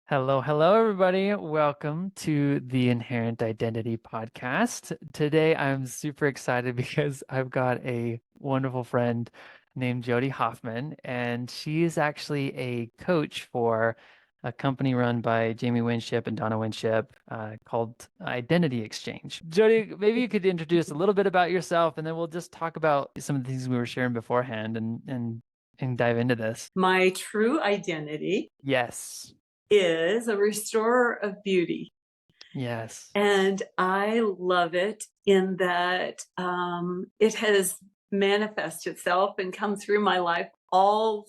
Hello, hello, everybody. Welcome to the Inherent Identity podcast. Today, I'm super excited because I've got a wonderful friend named Jody Hoffman, and she is actually a coach for a company run by Jamie Winship and Donna Winship called Identity Exchange. Jody, maybe you could introduce a little bit about yourself, and then we'll just talk about some of the things we were sharing beforehand and dive into this. My true identity Yes, is a restorer of beauty. yes. And I love it in that it has manifested itself and come through my life all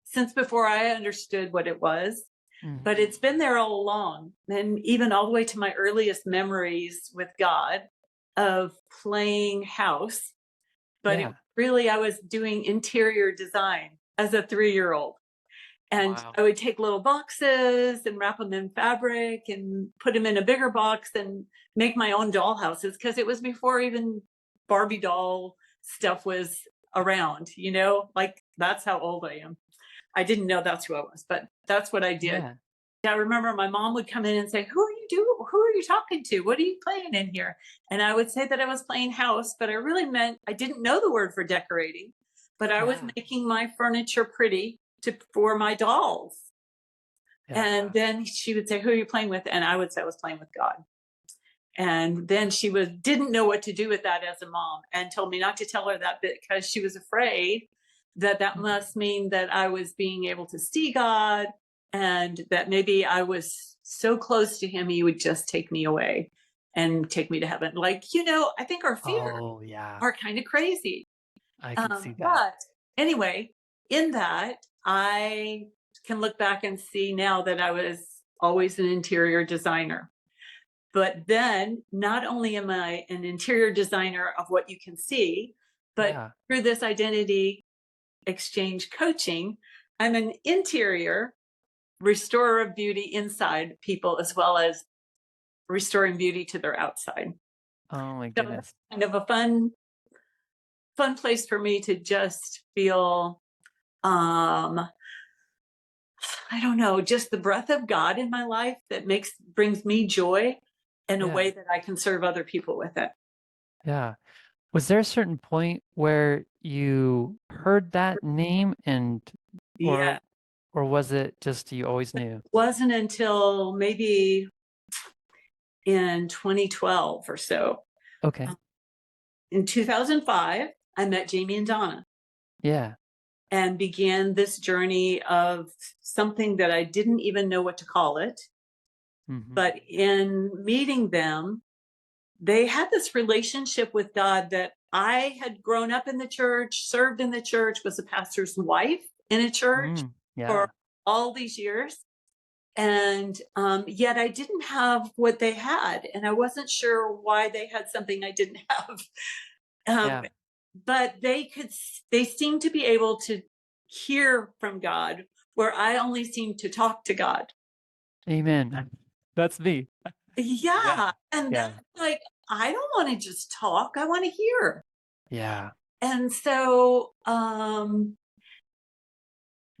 since before I understood what it was. Mhm. But it's been there all along. And even all the way to my earliest memories with God of playing house. But Yeah. really, I was doing interior design as a 3-year-old. And Wow. I would take little boxes and wrap them in fabric and put them in a bigger box and make my own doll houses, because it was before even Barbie doll stuff was around, like that's how old I am. I didn't know that's who I was, but that's what I did. Yeah. I remember my mom would come in and say, Who are you talking to? What are you playing in here?" And I would say that I was playing house, but I really meant I didn't know the word for decorating, but I was Yeah. making my furniture pretty for my dolls. Yeah. And then she would say, "Who are you playing with?" And I would say I was playing with God. And then she didn't know what to do with that as a mom, and told me not to tell her that because she was afraid that that Mhm. must mean that I was being able to see God, and that maybe I was so close to him he would just take me away and take me to heaven. I think our fears Oh, yeah. are kind of crazy. I can see that. But anyway, in that, I can look back and see now that I was always an interior designer. But then not only am I an interior designer of what you can see, but Yeah. through this identity exchange coaching, I'm an interior restorer of beauty inside people, as well as restoring beauty to their outside. Oh my So that's goodness. kind of a fun place for me to just feel um I don't know, just the breath of God in my life that brings me joy in a Yeah. way that I can serve other people with it. Yeah. Was there a certain point where you heard that name and Yeah. or or was it just you always knew? Wasn't until maybe in 2012 or so. Okay. Um, In 2005, I met Jamie and Donna Yeah. and began this journey of something that I didn't even know what to call it. Hmm. But in meeting them, they had this relationship with God that I had grown up in the church, served in the church, was a pastor's wife in a church for Yeah. all these years. And yet I didn't have what they had. And I wasn't sure why they had something I didn't have. Um, Yeah. but they seemed to be able to hear from God where I only seemed to talk to God. Amen. That's me. Yeah. Yeah. And Yeah. that's like, I don't want to just talk, I want to hear. Yeah. And so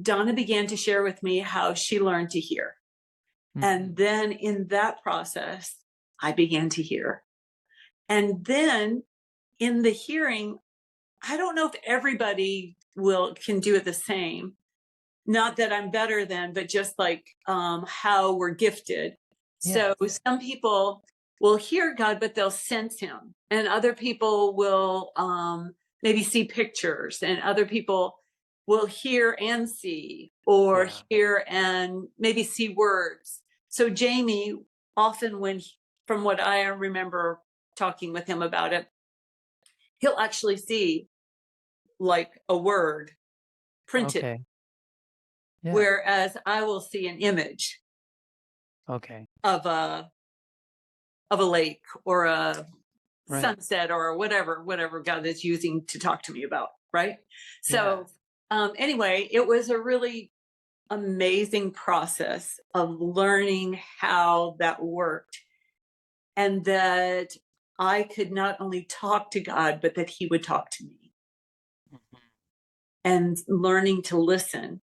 Donna began to share with me how she learned to hear. And Hmm. then in that process, I began to hear. And then in the hearing, I don't know if everybody will can do it the same. Not that I'm better than, but just like how we're gifted. So Yes. some people will hear God, but they'll sense him. And other people will maybe see pictures, and other people will hear and see, or Yeah. hear and maybe see words. So Jamie, often from what I remember talking with him about it, he'll actually see like a word printed, Okay. Yeah. whereas I will see an image Okay. of a lake or a Right. sunset or whatever God is using to talk to me about, right? Yeah. So anyway, it was a really amazing process of learning how that worked, and that I could not only talk to God, but that he would talk to me, Mhm. and learning to listen.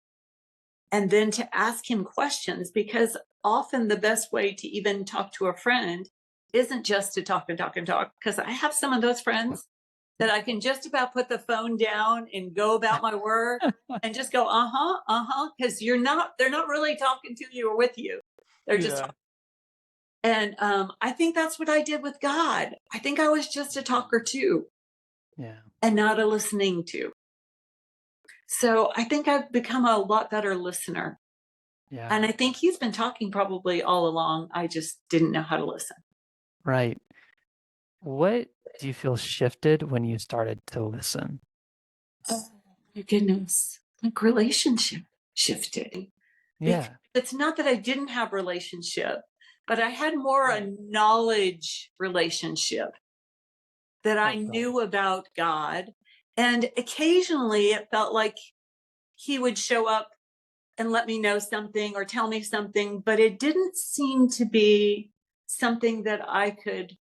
and then to ask him questions, because often the best way to even talk to a friend isn't just to talk and talk and talk. Because I have some of those friends that I can just about put the phone down and go about my work and just go, because they're not really talking to you or with you. They're just Yeah. talking. And I think that's what I did with God. I think I was just a talker too, Yeah. and not a listening to. So I think I've become a lot better listener. Yeah. And I think he's been talking probably all along. I just didn't know how to listen. Right. What do you feel shifted when you started to listen? Oh my goodness. Like relationship shifted. Because Yeah. it's not that I didn't have relationship, but I had more a knowledge relationship that I Okay. knew about God. And occasionally it felt like he would show up and let me know something or tell me something, but it didn't seem to be something that I could,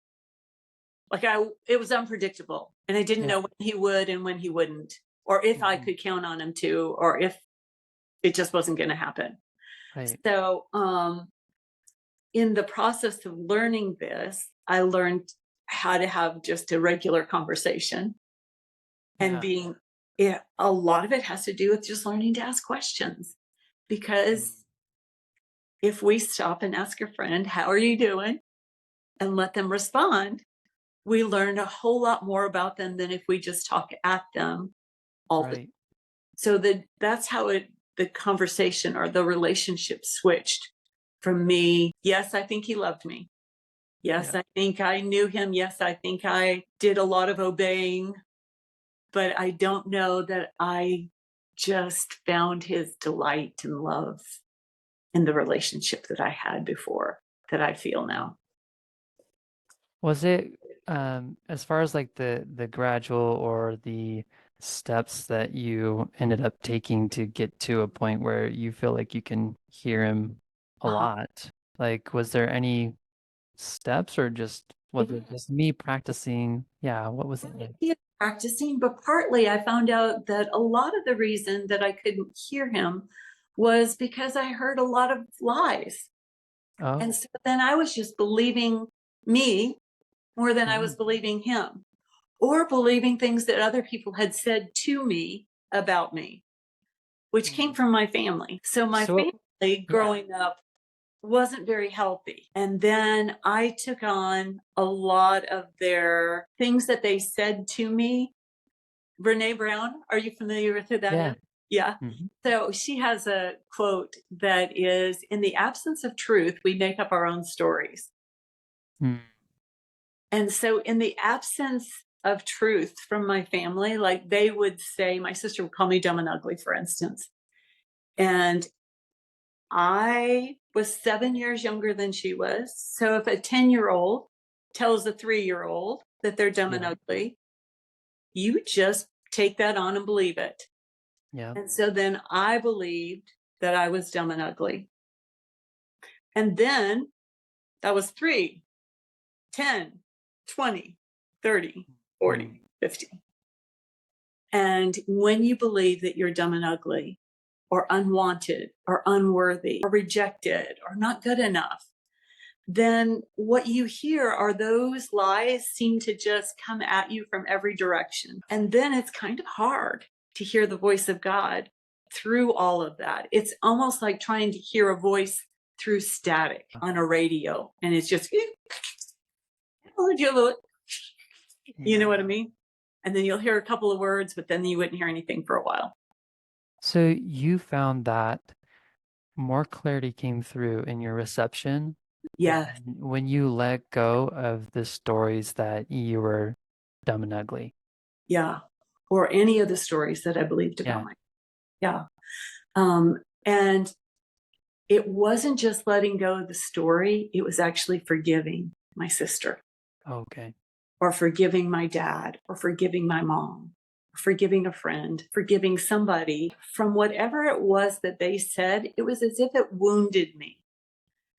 it was unpredictable, and I didn't Yeah. know when he would and when he wouldn't, or if I Mhm. could count on him to, or if it just wasn't going to happen. Right. So, in the process of learning this, I learned how to have just a regular conversation, and Yeah. being, a lot of it has to do with just learning to ask questions, Mm. because if we stop and ask a friend, how are you doing? And let them respond, we learn a whole lot more about them than if we just talk at them all the time. Right. So that's how the conversation or the relationship switched from me. Yes, I think he loved me. Yes, Yeah. I think I knew him. Yes, I think I did a lot of obeying, but I don't know that I just found his delight and love in the relationship that I had before, that I feel now. Was it as far as like the gradual or the steps that you ended up taking to get to a point where you feel like you can hear him a Uh-huh. lot? Like, was there any steps or just was it just me practicing? Yeah, what was it like? He is practicing, but partly I found out that a lot of the reason that I couldn't hear him was because I heard a lot of lies. And Oh, so then I was just believing me more than I was mhm, believing him, or believing things that other people had said to me about me, which came mm. from my family. So my So, family yeah, growing up wasn't very healthy. And then I took on a lot of their things that they said to me. Brene Brown, are you familiar with who that yeah. is? Yeah. Hmm. So she has a quote that is, "In the absence of truth, we make up our own stories." Mm, And so, in the absence of truth from my family, like they would say, my sister would call me dumb and ugly, for instance. And I was 7 years younger than she was. So, if a 10-year-old tells a 3-year-old that they're dumb and yeah, ugly, you just take that on and believe it. yeah. And so then I believed that I was dumb and ugly. And then that was 3, 10, 20, 30, Mm, 40, 50. And when you believe that you're dumb and ugly, or unwanted, or unworthy, or rejected, or not good enough, then what you hear are those lies seem to just come at you from every direction. And then it's kind of hard to hear the voice of God through all of that. It's almost like trying to hear a voice through static on a radio. And it's just, you know what I yeah. mean? And then you'll hear a couple of words, but then you wouldn't hear anything for a while. So you found that more clarity came through in your reception Yeah. when you let go of the stories that you were dumb and ugly. Yeah. Or any of the stories that I believed about Yeah. myself. Yeah. And it wasn't just letting go of the story, it was actually forgiving my sister, Okay. or forgiving my dad, or forgiving my mom, or forgiving a friend, forgiving somebody from whatever it was that they said. It was as if it wounded me.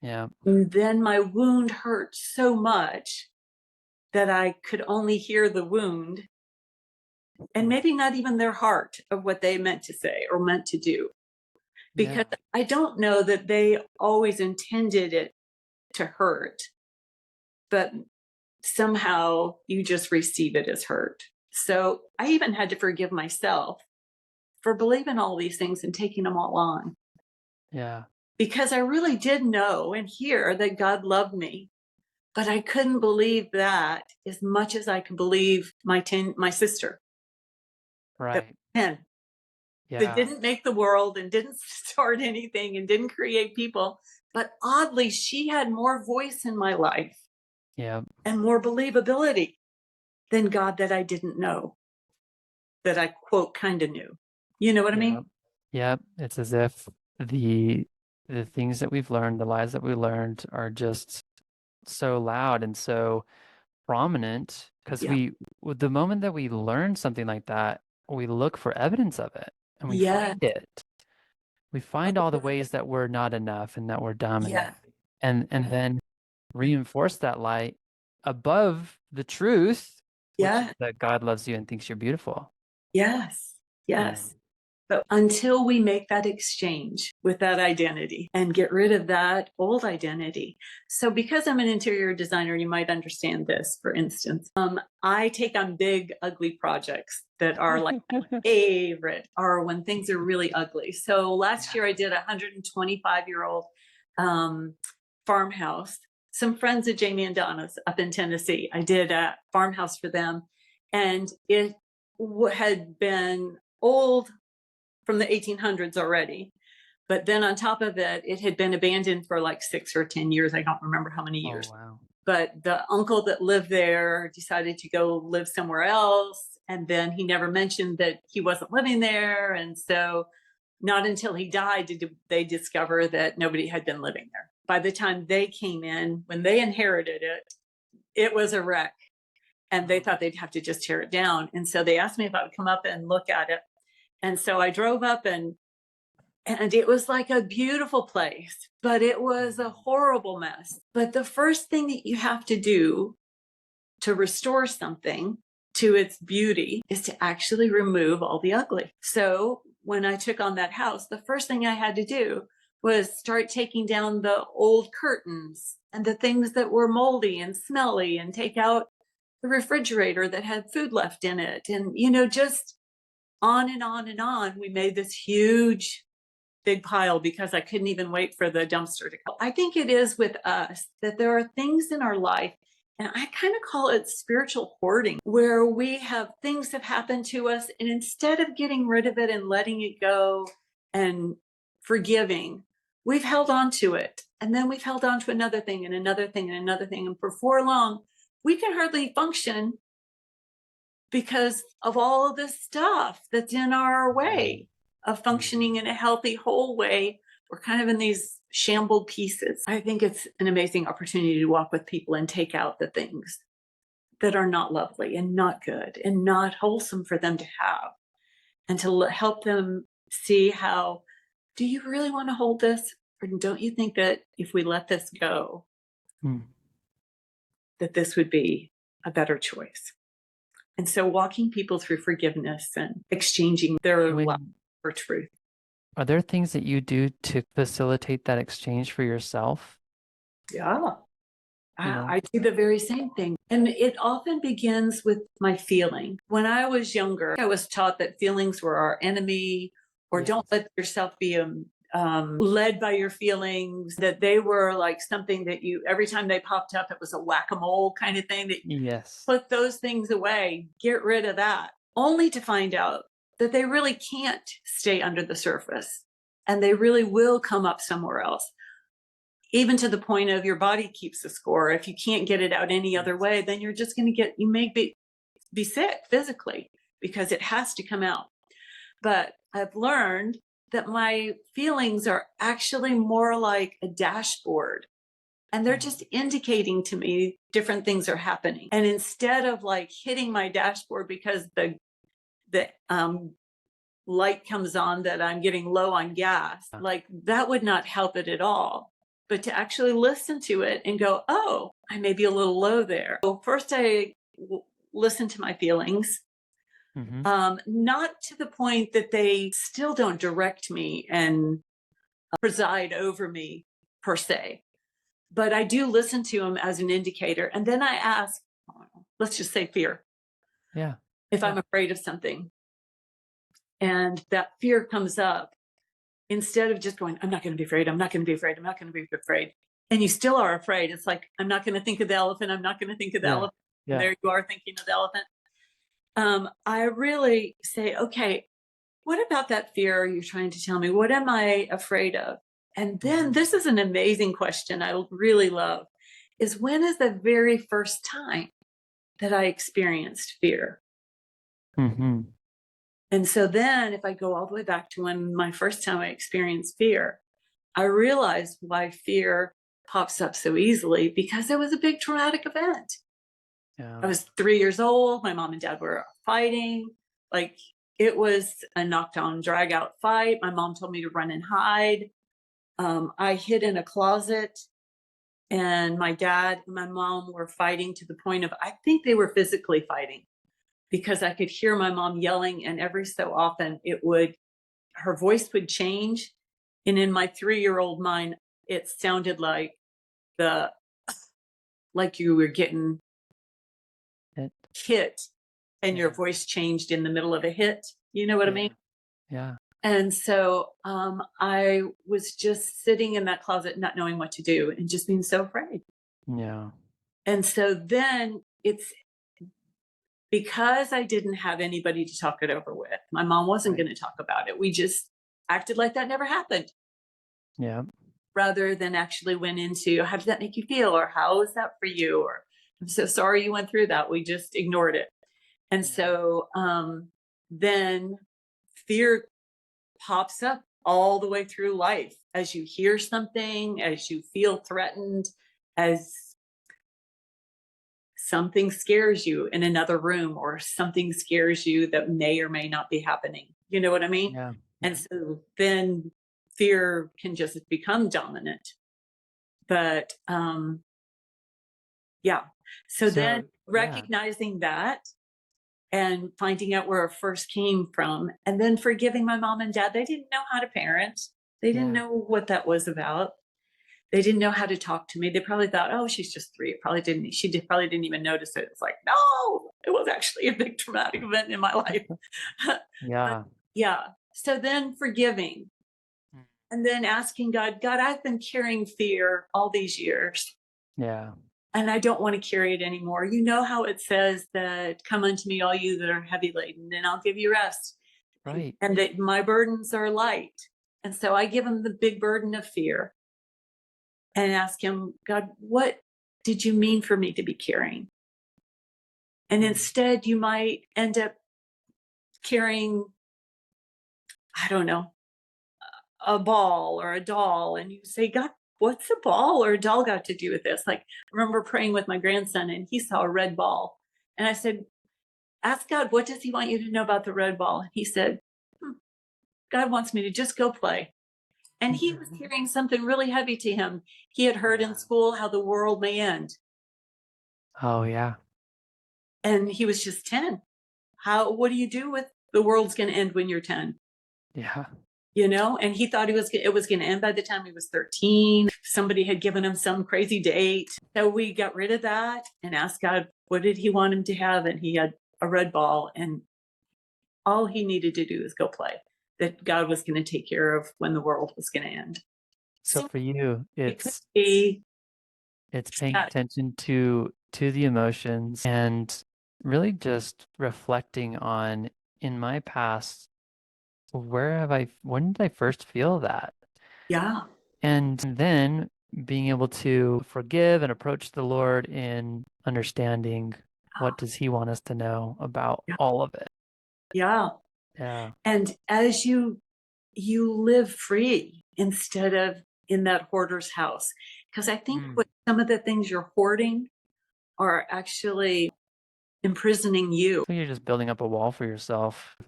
Yeah. And then my wound hurt so much that I could only hear the wound, and Mm. maybe not even their heart of what they meant to say or meant to do. because Yeah. I don't know that they always intended it to hurt, but somehow you just receive it as hurt. So I even had to forgive myself for believing all these things and taking them all on, Yeah. because I really did know and hear that God loved me. But I couldn't believe that as much as I could believe my sister that Right. was 10, that Yeah. didn't make the world and didn't start anything and didn't create people. But oddly, she had more voice in my life Yeah. and more believability than God that I didn't know, that I quote kind of knew. You know what I Yeah. mean? Yeah. It's as if the the things that we've learned, the lies that we learned are just so loud and so prominent because Yeah. we with the moment that we learn something like that, we look for evidence of it and we Yeah. find it. We find all the Oh, ways that we're not enough and that we're dumb yeah. and then reinforce that lie above the truth, which is Yeah. that God loves you and thinks you're beautiful. Yes. Yeah. Yes. But until we make that exchange with that identity and get rid of that old identity. So, because I'm an interior designer, you might understand this, for instance. I take on big, ugly projects that are like favorite are when things are really ugly. So, last year I did a 125-year-old farmhouse. Some friends of Jamie and Donna's up in Tennessee. I did a farmhouse for them, and it had been old from the 1800s already. But then on top of it, it had been abandoned for like 6 or 10 years. I don't remember how many Oh, years. wow. But the uncle that lived there decided to go live somewhere else. And then he never mentioned that he wasn't living there. And so not until he died did they discover that nobody had been living there. By the time they came in, when they inherited it, it was a wreck. And they thought they'd have to just tear it down. And so they asked me if I would come up and look at it. And so I drove up, and it was like a beautiful place, but it was a horrible mess. But the first thing that you have to do to restore something to its beauty is to actually remove all the ugly. So when I took on that house, the first thing I had to do was start taking down the old curtains and the things that were moldy and smelly, and take out the refrigerator that had food left in it. And, just on and on and on. We made this huge big pile because I couldn't even wait for the dumpster to come. I think it is with us that there are things in our life, and I kind of call it spiritual hoarding, where we have things have happened to us, and instead of getting rid of it and letting it go and forgiving, we've held on to it. And then we've held on to another thing and another thing and another thing. And before long, we can hardly function because of all of this stuff that's in our way of functioning in a healthy, whole way. We're kind of in these shambled pieces. I think it's an amazing opportunity to walk with people and take out the things that are not lovely and not good and not wholesome for them to have, and to help them see how, do you really want to hold this? Or don't you think that if we let this go, Hmm. that this would be a better choice? And so walking people through forgiveness and exchanging their love When for truth. are there things that you do to facilitate that exchange for yourself? Yeah. You know? I do the very same thing. And it often begins with my feeling. When I was younger, I was taught that feelings were our enemy, or Yes. don't let yourself be led by your feelings, that they were like something that every time they popped up, it was a whack-a-mole kind of thing, that Yes. put those things away, get rid of that, only to find out that they really can't stay under the surface and they really will come up somewhere else. Even to the point of your body keeps a score. If you can't get it out any other way, then you're just going to you may be sick physically because it has to come out. But I've learned that my feelings are actually more like a dashboard, and they're just indicating to me different things are happening. And instead of like hitting my dashboard because the light comes on that I'm getting low on gas, like that would not help it at all. But to actually listen to it and go, oh, I may be a little low there. So first I listen to my feelings, Mm-hmm. not to the point that they still don't direct me and preside over me per se, but I do listen to them as an indicator. And then I ask, let's just say fear, Yeah. if Yeah. I'm afraid of something and that fear comes up, instead of just going, I'm not going to be afraid, I'm not going to be afraid, I'm not going to be afraid. And you still are afraid. It's like, I'm not going to think of the elephant, I'm not going to think of the Yeah. elephant. And Yeah. there you are thinking of the elephant. I really say, okay, what about that fear you're trying to tell me? What am I afraid of? And then this is an amazing question I really love is when is the very first time that I experienced fear? Mm-hmm. And so then if I go all the way back to when my first time I experienced fear, I realized why fear pops up so easily because it was a big traumatic event. Yeah. I was 3 years old. My mom and dad were fighting. Like it was a knockdown, drag out fight. My mom told me to run and hide. I hid in a closet, and my dad and my mom were fighting to the point of, I think they were physically fighting because I could hear my mom yelling. And every so often her voice would change. And in my 3-year-old mind, it sounded the, like you were getting It, hit and your yeah. voice changed in the middle of a hit. You know what I Yeah. mean? Yeah. And so I was just sitting in that closet, not knowing what to do and just being so afraid. Yeah. And so then it's because I didn't have anybody to talk it over with. My mom wasn't Right. going to talk about it. We just acted like that never happened Yeah. rather than actually went into how did that make you feel? Or how is that for you? Or I'm so sorry you went through that. We just ignored it. And Yeah. so then fear pops up all the way through life as you hear something, as you feel threatened, as something scares you in another room or something scares you that may or may not be happening. You know what I mean? Yeah. And Yeah. so then fear can just become dominant. But yeah. So then So, yeah. recognizing that and finding out where it first came from and then forgiving my mom and dad. They didn't know how to parent. They didn't Yeah. know what that was about. They didn't know how to talk to me. They probably thought, "Oh, she's just 3." It probably didn't she did probably didn't even notice it. It's like, "No, it was actually a big traumatic event in my life." But Yeah. yeah. So then forgiving Mm. and then asking God, "God, I've been carrying fear all these years, Yeah. and I don't want to carry it anymore. You know how it says that come unto me all you that are heavy laden, and I'll give you rest, Right. and that my burdens are light." And so I give him the big burden of fear and ask him, God, what did you mean for me to be carrying? And Mm. instead, you might end up carrying, I don't know, a ball or a doll. And you say, God, what's a ball or a doll got to do with this? Like, I remember praying with my grandson and he saw a red ball. And I said, ask God, what does he want you to know about the red ball? And he said, God wants me to just go play. And he was carrying something really heavy to him. He had heard in Yeah. school how the world may end. Oh, yeah. And he was just 10. What do you do with the world's going to end when you're 10? Yeah. You know, and he thought it was going to end by the time he was 13. Somebody had given him some crazy date. So we got rid of that and asked God, what did he want him to have? And he had a red ball, and all he needed to do was go play. That God was going to take care of when the world was going to end. So So for you, it could it's be it's paying that, attention to the emotions and really just reflecting on in my past, when did I first feel that? yeah, And then being able to forgive and approach the Lord in understanding what does he want us to know about yeah, all of it. yeah. Yeah. And as you live free instead of in that hoarder's house. Because I think Mm. what some of the things you're hoarding are actually imprisoning you. So you're just building up a wall for yourself. I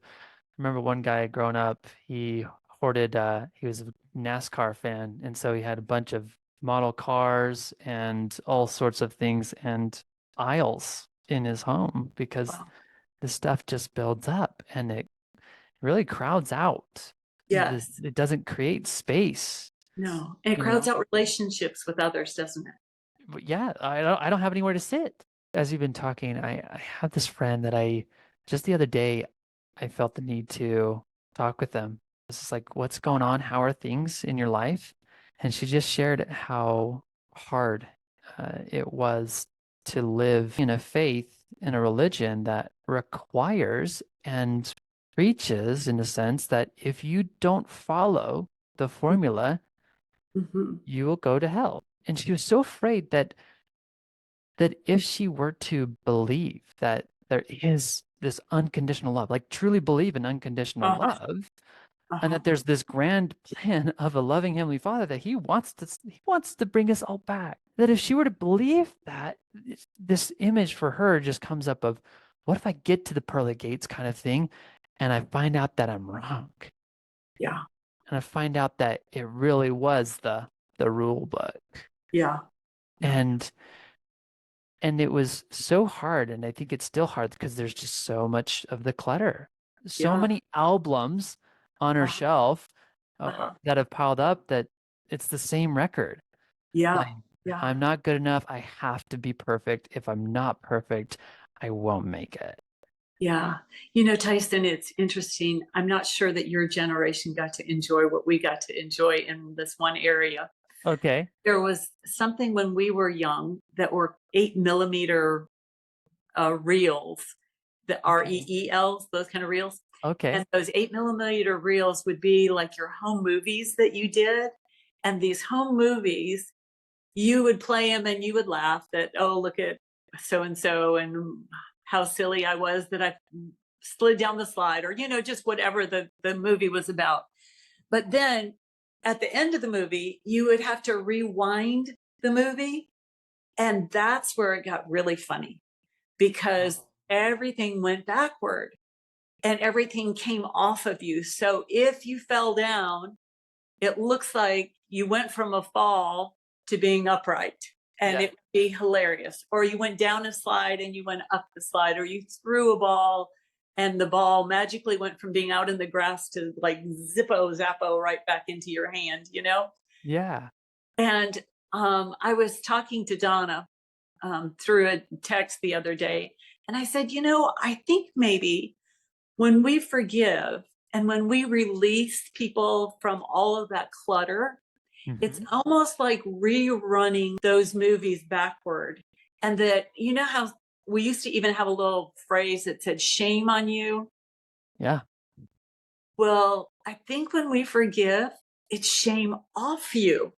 remember one guy growing up, he hoarded, he was a NASCAR fan, and so he had a bunch of model cars and all sorts of things and aisles in his home because Wow. the stuff just builds up and it really crowds out. Yes. It doesn't create space No. And it you crowds know? out relationships with others, doesn't it? But yeah, I don't have anywhere to sit. As you've been talking, I have this friend that I just the other day I felt the need to talk with them. It's just like, what's going on? How are things in your life? And she just shared how hard it was to live in a faith, in a religion that requires and preaches, in a sense, that if you don't follow the formula, Mm-hmm. you will go to hell. And she was so afraid that if she were to believe that there is this unconditional love, like truly believe in unconditional Uh-huh. love, and Uh-huh. that there's this grand plan of a loving Heavenly Father that he wants to bring us all back. That if she were to believe that, this image for her just comes up of, what if I get to the pearly gates kind of thing, and I find out that I'm wrong, Yeah. and I find out that it really was the rule book, Yeah. Yeah. and it was so hard, and I think it's still hard because there's just so much of the clutter, so Yeah. many albums on her Uh-huh. shelf Uh-huh. that have piled up, that it's the same record. Yeah. Like, Yeah. I'm not good enough. I have to be perfect. If I'm not perfect, I won't make it. Yeah. You know, Tyson, it's interesting. I'm not sure that your generation got to enjoy what we got to enjoy in this one area. Okay. There was something when we were young that were 8 millimeter reels, the Okay. REELs, those kind of reels. Okay. And those 8 millimeter reels would be like your home movies that you did. And these home movies, you would play them and you would laugh that, oh, look at so and so and how silly I was that I slid down the slide, or, just whatever the movie was about. But then at the end of the movie, you would have to rewind the movie. And that's where it got really funny because Oh, everything went backward and everything came off of you. So if you fell down, it looks like you went from a fall to being upright, and yeah. it would be hilarious. Or you went down a slide and you went up the slide, or you threw a ball and the ball magically went from being out in the grass to like zippo zappo right back into your hand. Yeah. And I was talking to Donna through a text the other day, and I said, I think maybe when we forgive and when we release people from all of that clutter, it's Hmm. almost like rerunning those movies backward. And that, how we used to even have a little phrase that said, shame on you. Yeah. Well, I think when we forgive, it's shame off you.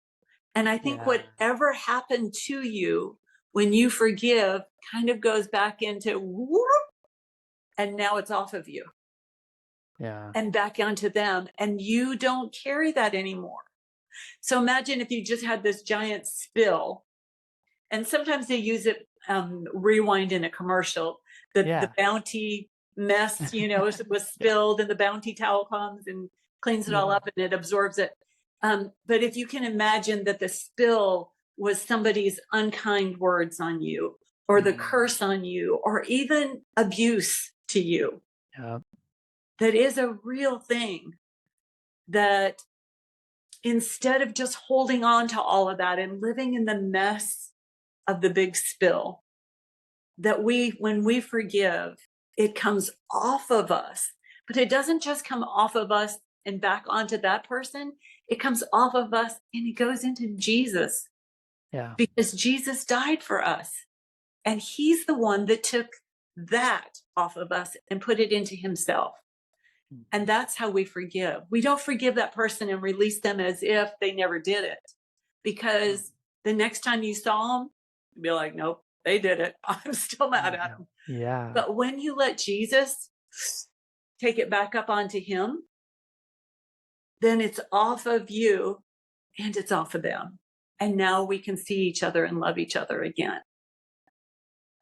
And I think Yeah. whatever happened to you when you forgive kind of goes back into whoop, and now it's off of you Yeah. and back onto them. And you don't carry that anymore. So imagine if you just had this giant spill, and sometimes they use it rewind in a commercial. The Yeah. Bounty mess, was spilled, and the Bounty towel comes and cleans it all Yeah. up and it absorbs it. But if you can imagine that the spill was somebody's unkind words on you, or the Mhm. curse on you, or even abuse to you, Yeah. that is a real thing. That instead of just holding on to all of that and living in the mess of the big spill, that when we forgive, it comes off of us. But it doesn't just come off of us and back onto that person. It comes off of us and it goes into Jesus, Yeah. because Jesus died for us. And he's the one that took that off of us and put it into himself. And Mhm. that's how we forgive. We don't forgive that person and release them as if they never did it. Because the next time you saw them, you'd be like, nope, they did it. I'm still mad at Yeah. them. Yeah. But when you let Jesus take it back up onto him, then it's off of you and it's off of them. And now we can see each other and love each other again.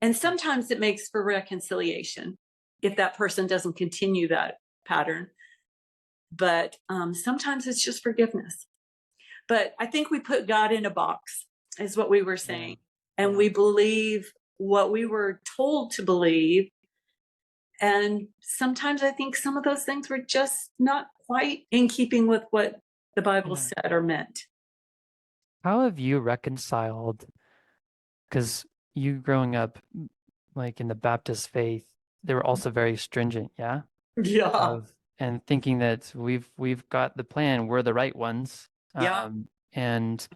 And sometimes it makes for reconciliation if that person doesn't continue that pattern. But sometimes it's just forgiveness. But I think we put God in a box, is what we were Yeah. saying. And Yeah. we believe what we were told to believe. And sometimes I think some of those things were just not quite in keeping with what the Bible Yeah. said or meant. How have you reconciled, because you growing up like in the Baptist faith, they were also very stringent, yeah? Yeah. Of and thinking that we've got the plan, we're the right ones. Yeah. And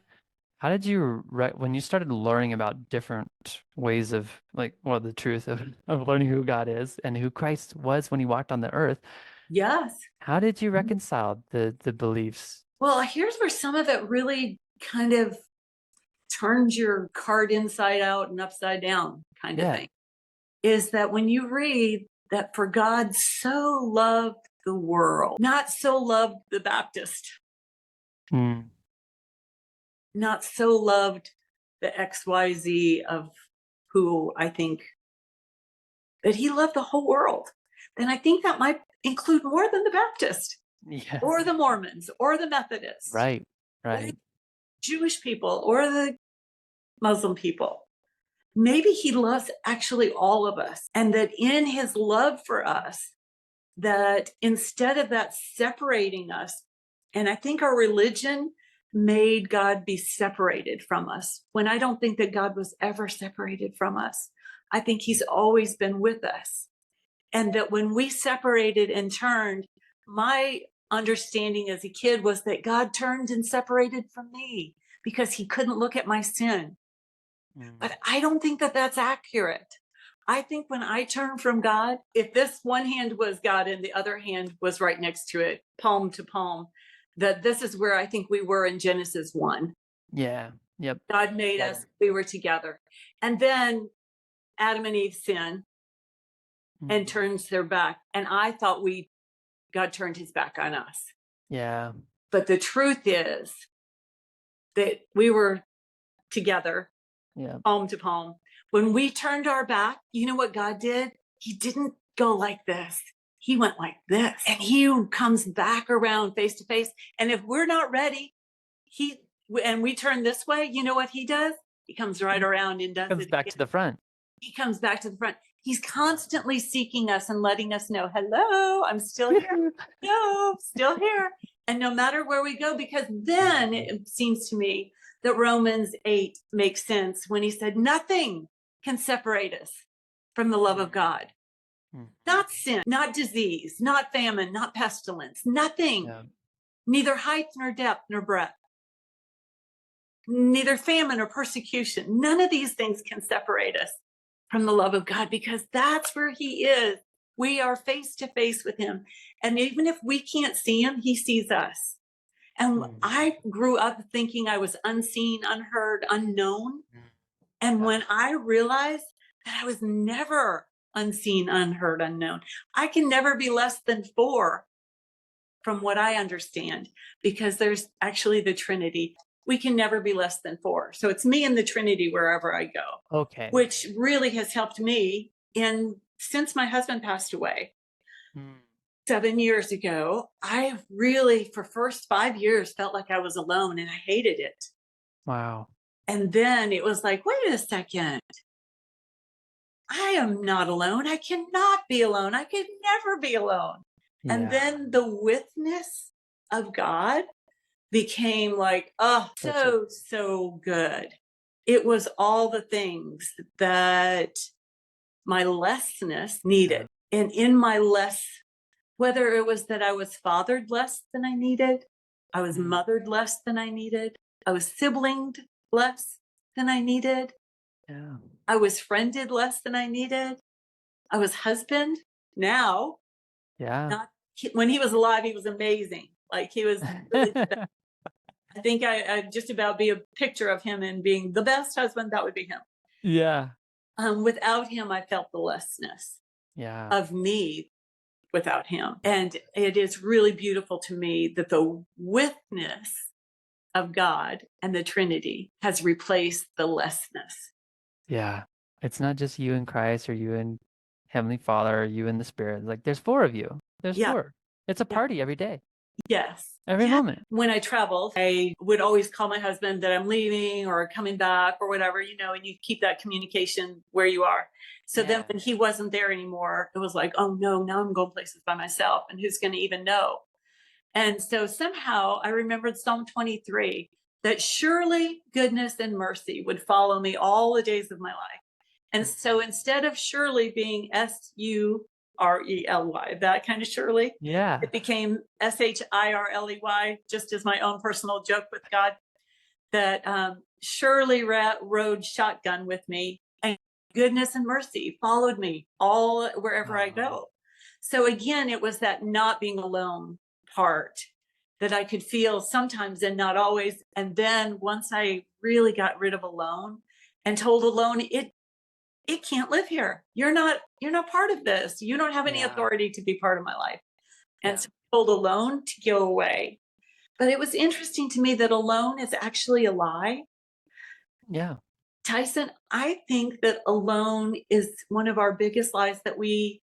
how did you when you started learning about different ways of like, well, the truth of learning who God is and who Christ was when he walked on the earth, Yes. how did you reconcile the beliefs? Well, here's where some of it really kind of turns your card inside out and upside down kind of Yeah. thing. Is that when you read that for God so loved the world, not so loved the Baptist, Mm, not so loved the XYZ of who I think that he loved the whole world, then I think that might include more than the Baptist yeah. or the Mormons or the Methodists Right. or the Right. Jewish people or the Muslim people. Maybe he loves actually all of us, and that in his love for us, that instead of that separating us, and I think our religion made God be separated from us when I don't think that God was ever separated from us. I think he's always been with us. And that when we separated and turned, my understanding as a kid was that God turned and separated from me because he couldn't look at my sin. Mm, But I don't think that that's accurate. I think when I turn from God, if this one hand was God and the other hand was right next to it, palm to palm, that this is where I think we were in Genesis 1. yeah. Yep. God made Together. us, we were together. And then Adam and Eve sin and Mm, turns their back. And I thought God turned his back on us. yeah. But the truth is that we were together, Yeah. palm to palm. When we turned our back, you know what God did? He didn't go like this. He went like this. And he comes back around face to face. And if we're not ready, and we turn this way, you know what he does? He comes right around and does Comes it back again. to the front. He comes back to the front. He's constantly seeking us and letting us know, hello, I'm still here. No, still here. And no matter where we go, because then it seems to me that Romans 8 makes sense when he said, nothing can separate us from the love of God. Mm, Not sin, not disease, not famine, not pestilence, nothing, yeah. neither height nor depth nor breadth, neither famine or persecution. None of these things can separate us from the love of God because that's where he is. We are face to face with him. And even if we can't see him, he sees us. And Mm, I grew up thinking I was unseen, unheard, unknown. And yeah. when I realized that I was never unseen, unheard, unknown, I can never be less than 4 from what I understand, because there's actually the Trinity. We can never be less than 4. So it's me and the Trinity wherever I go, Okay. which really has helped me since my husband passed away Mm, 7 years ago. I really, for first 5 years, felt like I was alone and I hated it. wow. And then it was like, wait a second. I am not alone. I cannot be alone. I could never be alone. And Yeah. then the witness of God became like, oh, Such a so good. It was all the things that my lessness yeah. needed. And in my whether it was that I was fathered less than I needed, I was Mm, mothered less than I needed, I was siblinged less than I needed, yeah. I was friended less than I needed, I was husband now, Yeah. not when he was alive, he was amazing. Like he was really the best. I think I'd just about be a picture of him and being the best husband. That would be him. Yeah. Without him, I felt the lessness Yeah. of me without him. And it is really beautiful to me that the witness of God and the Trinity has replaced the lessness. Yeah. It's not just you and Christ or you and Heavenly Father or you and the Spirit. Like there's 4 of you. There's Yeah. 4. It's a Yeah. party every day, Yes. every Yeah. moment. When I traveled, I would always call my husband that I'm leaving or coming back or whatever, and you keep that communication where you are. So then Yeah. when he wasn't there anymore, it was like, oh no, now I'm going places by myself and who's going to even know? And so somehow I remembered Psalm 23. that surely goodness and mercy would follow me all the days of my life. And so instead of surely being Surely, that kind of surely, Yeah. it became Shirley, just as my own personal joke with God, that surely rode shotgun with me, and goodness and mercy followed me all wherever I go. So again, it was that not being alone part that I could feel sometimes and not always. And then once I really got rid of alone and told alone, it can't live here. You're not part of this. You don't have any Yeah. authority to be part of my life. And Yeah. so I told alone to go away. But it was interesting to me that alone is actually a lie. Yeah. Tyson, I think that alone is one of our biggest lies that we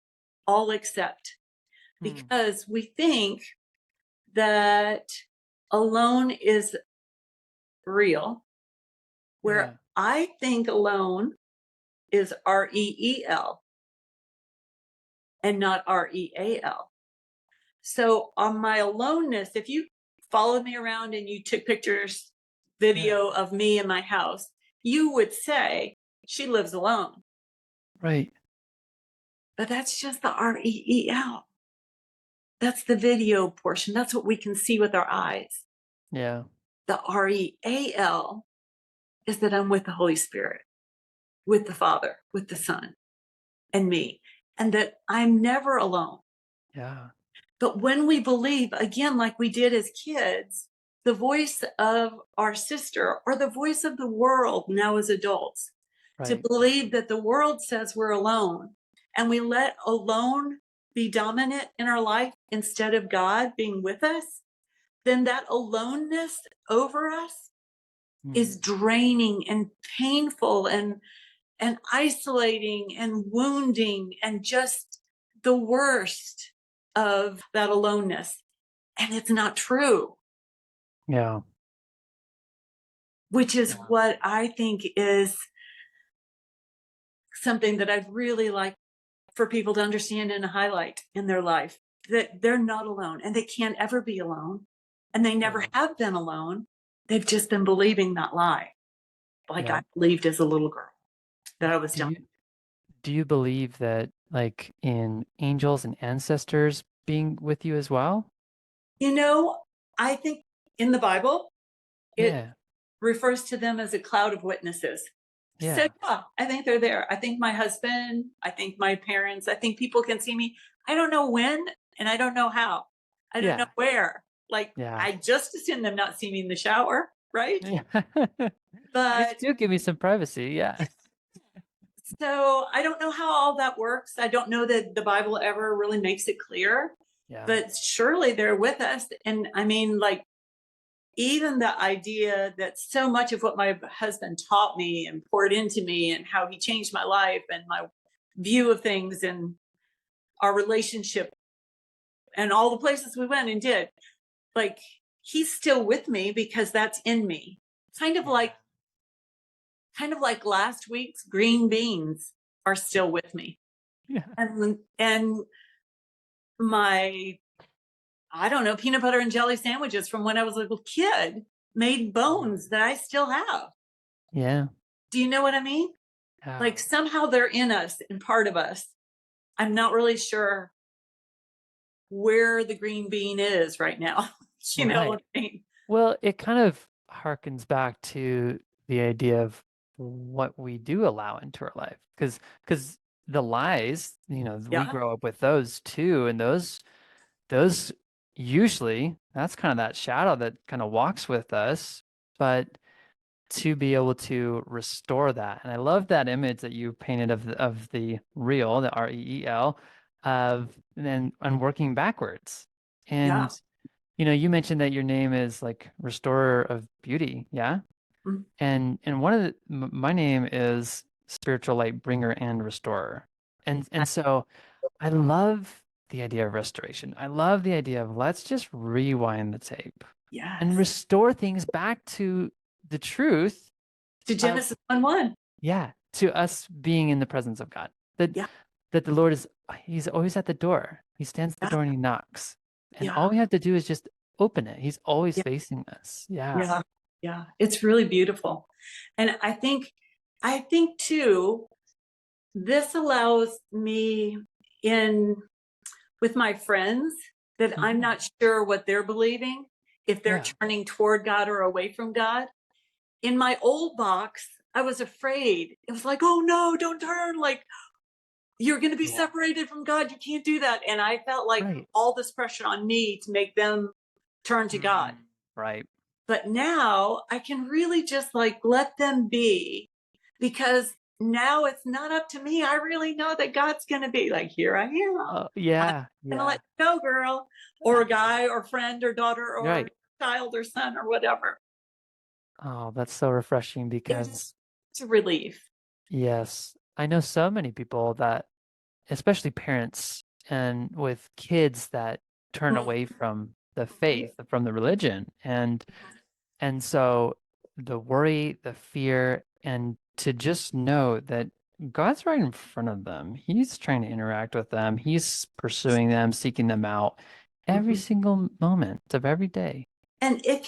all accept, Hmm. because we think that alone is real, where Yeah. I think alone is REEL and not REAL. So on my aloneness, if you followed me around and you took pictures, Yeah. video of me in my house, you would say she lives alone. Right. But that's just the REEL. That's the video portion. That's what we can see with our eyes. Yeah. The REAL is that I'm with the Holy Spirit, with the Father, with the Son, and me, and that I'm never alone. Yeah. But when we believe, again, like we did as kids, the voice of our sister or the voice of the world now as adults, to Right. believe that the world says we're alone, and we let alone be dominant in our life instead of God being with us, then that aloneness over us Hmm. is draining and painful and isolating and wounding and just the worst of that aloneness. And it's not true, Yeah. which is Yeah. what I think is something that I'd really like for people to understand and highlight in their life, that they're not alone and they can't ever be alone. And they never Yeah. have been alone. They've just been believing that lie, like Yeah. I believed as a little girl that Yeah. I was Do done. you believe that like in angels and ancestors being with you as well? You know, I think in the Bible, it Yeah. refers to them as a cloud of witnesses. So, Yeah. yeah, I think they're there. I think my husband, I think my parents, I think people can see me. I don't know when and I don't know how. I don't know Yeah. where. Like, Yeah. I just assume them not seeing me in the shower, right? Yeah. Me But too. Give me some privacy. Yeah. so I don't know how all that works. I don't know that the Bible ever really makes it clear, Yeah. but surely they're with us. And I mean, like, even the idea that so much of what my husband taught me and poured into me and how he changed my life and my view of things and our relationship and all the places we went and did, like, he's still with me because that's in me. kind of Yeah. like kind of like last week's green beans are still with me, Yeah. and my, I don't know, peanut butter and jelly sandwiches from when I was a little kid made bones that I still have. Yeah. Do you know what I mean? Yeah. Like somehow they're in us and part of us. I'm not really sure where the green bean is right now. You know Right. what I mean? Well, it kind of harkens back to the idea of what we do allow into our life. Because the lies, we Yeah, grow up with those too, and those usually that's kind of that shadow that kind of walks with us, but to be able to restore that. And I love that image that you painted of the real, the REEL, of and working backwards. yeah. And you mentioned that your name is like Restorer of Beauty, yeah? Mm. And one of my name is Spiritual Light Bringer and Restorer. And so I love the idea of restoration. I love the idea of let's just rewind the tape and Yes. restore things back to the truth To of, Genesis 1:1. yeah, to us being in the presence of God. That Yeah, that the Lord he's always at the door. He stands at the yeah, door and he knocks. And all yeah, we have to do is just open it. He's always yeah, facing us. Yeah. yeah. Yeah, it's really beautiful. And I think too, this allows me in with my friends that I'm Hmm. not sure what they're believing, if they're Yeah. turning toward God or away from God. In my old box, I was afraid. It was like, oh no, don't turn. Like, you're going to be Yeah. separated from God. You can't do that. And I felt like Right. all this pressure on me to make them turn to God. Mm. Right. But now I can really just like let them be, because now it's not up to me. I really know that God's going to be like, here I am. I'm Yeah. going to let Yeah. you go, girl, or guy, or friend, or daughter, or Right. child, or son, or whatever. Oh, that's so refreshing It's, because it's a relief. yes, I know so many people that, especially parents and with kids that turn Mhm. away from the faith, from the religion. And so the worry, the fear, and to just know that God's right in front of them. He's trying to interact with them. He's pursuing them, seeking them out every Mhm. single moment of every day. And if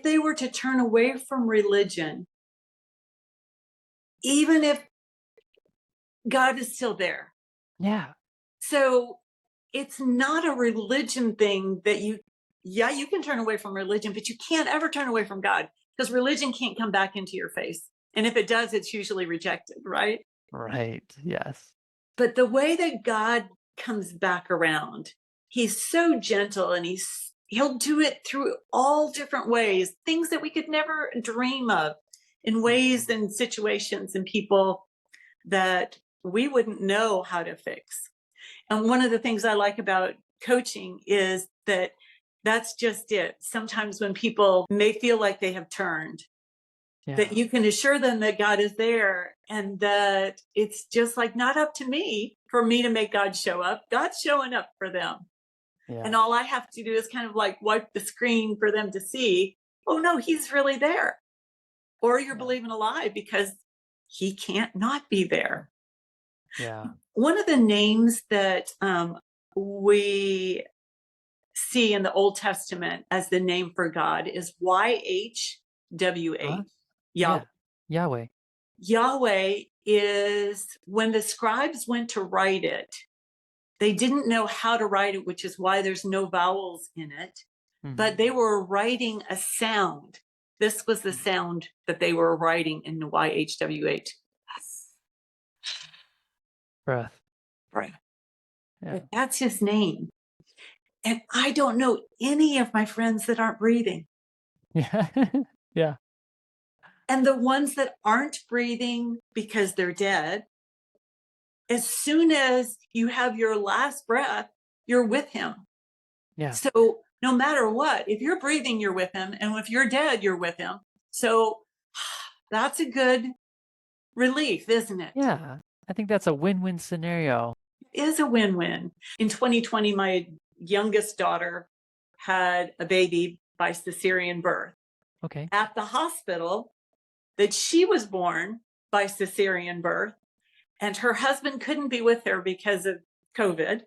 they were to turn away from religion, even if God is still there. Yeah. So it's not a religion thing that yeah, you can turn away from religion, but you can't ever turn away from God, because religion can't come back into your face. And if it does, it's usually rejected, right? Right. Yes. But the way that God comes back around, he's so gentle, and he'll do it through all different ways, things that we could never dream of, in ways Mhm. and situations and people that we wouldn't know how to fix. And one of the things I like about coaching is that that's just it. Sometimes when people may feel like they have turned, that Yeah. you can assure them that God is there, and that it's just like not up to me for me to make God show up. God's showing up for them. And Yeah. all I have to do is kind of like wipe the screen for them to see, oh no, he's really there. Or you're Yeah. believing a lie, because he can't not be there. Yeah. One of the names that we see in the Old Testament as the name for God is YHWH, Huh? Yahweh. Yeah. Yahweh. Yahweh is, when the scribes went to write it, they didn't know how to write it, which is why there's no vowels in it, but Hmm. they were writing a sound. This was the sound that they were writing in the YHWH. Breath. Right. Yeah. But that's his name. And I don't know any of my friends that aren't breathing. Yeah. Yeah. And the ones that aren't breathing because they're dead, as soon as you have your last breath, you're with him. Yeah. So no matter what, if you're breathing, you're with him. And if you're dead, you're with him. So that's a good relief, isn't it? Yeah. I think that's a win-win scenario. It is a win-win. In 2020, my youngest daughter had a baby by cesarean birth. Okay. At the hospital that she was born by cesarean birth, and her husband couldn't be with her because of COVID,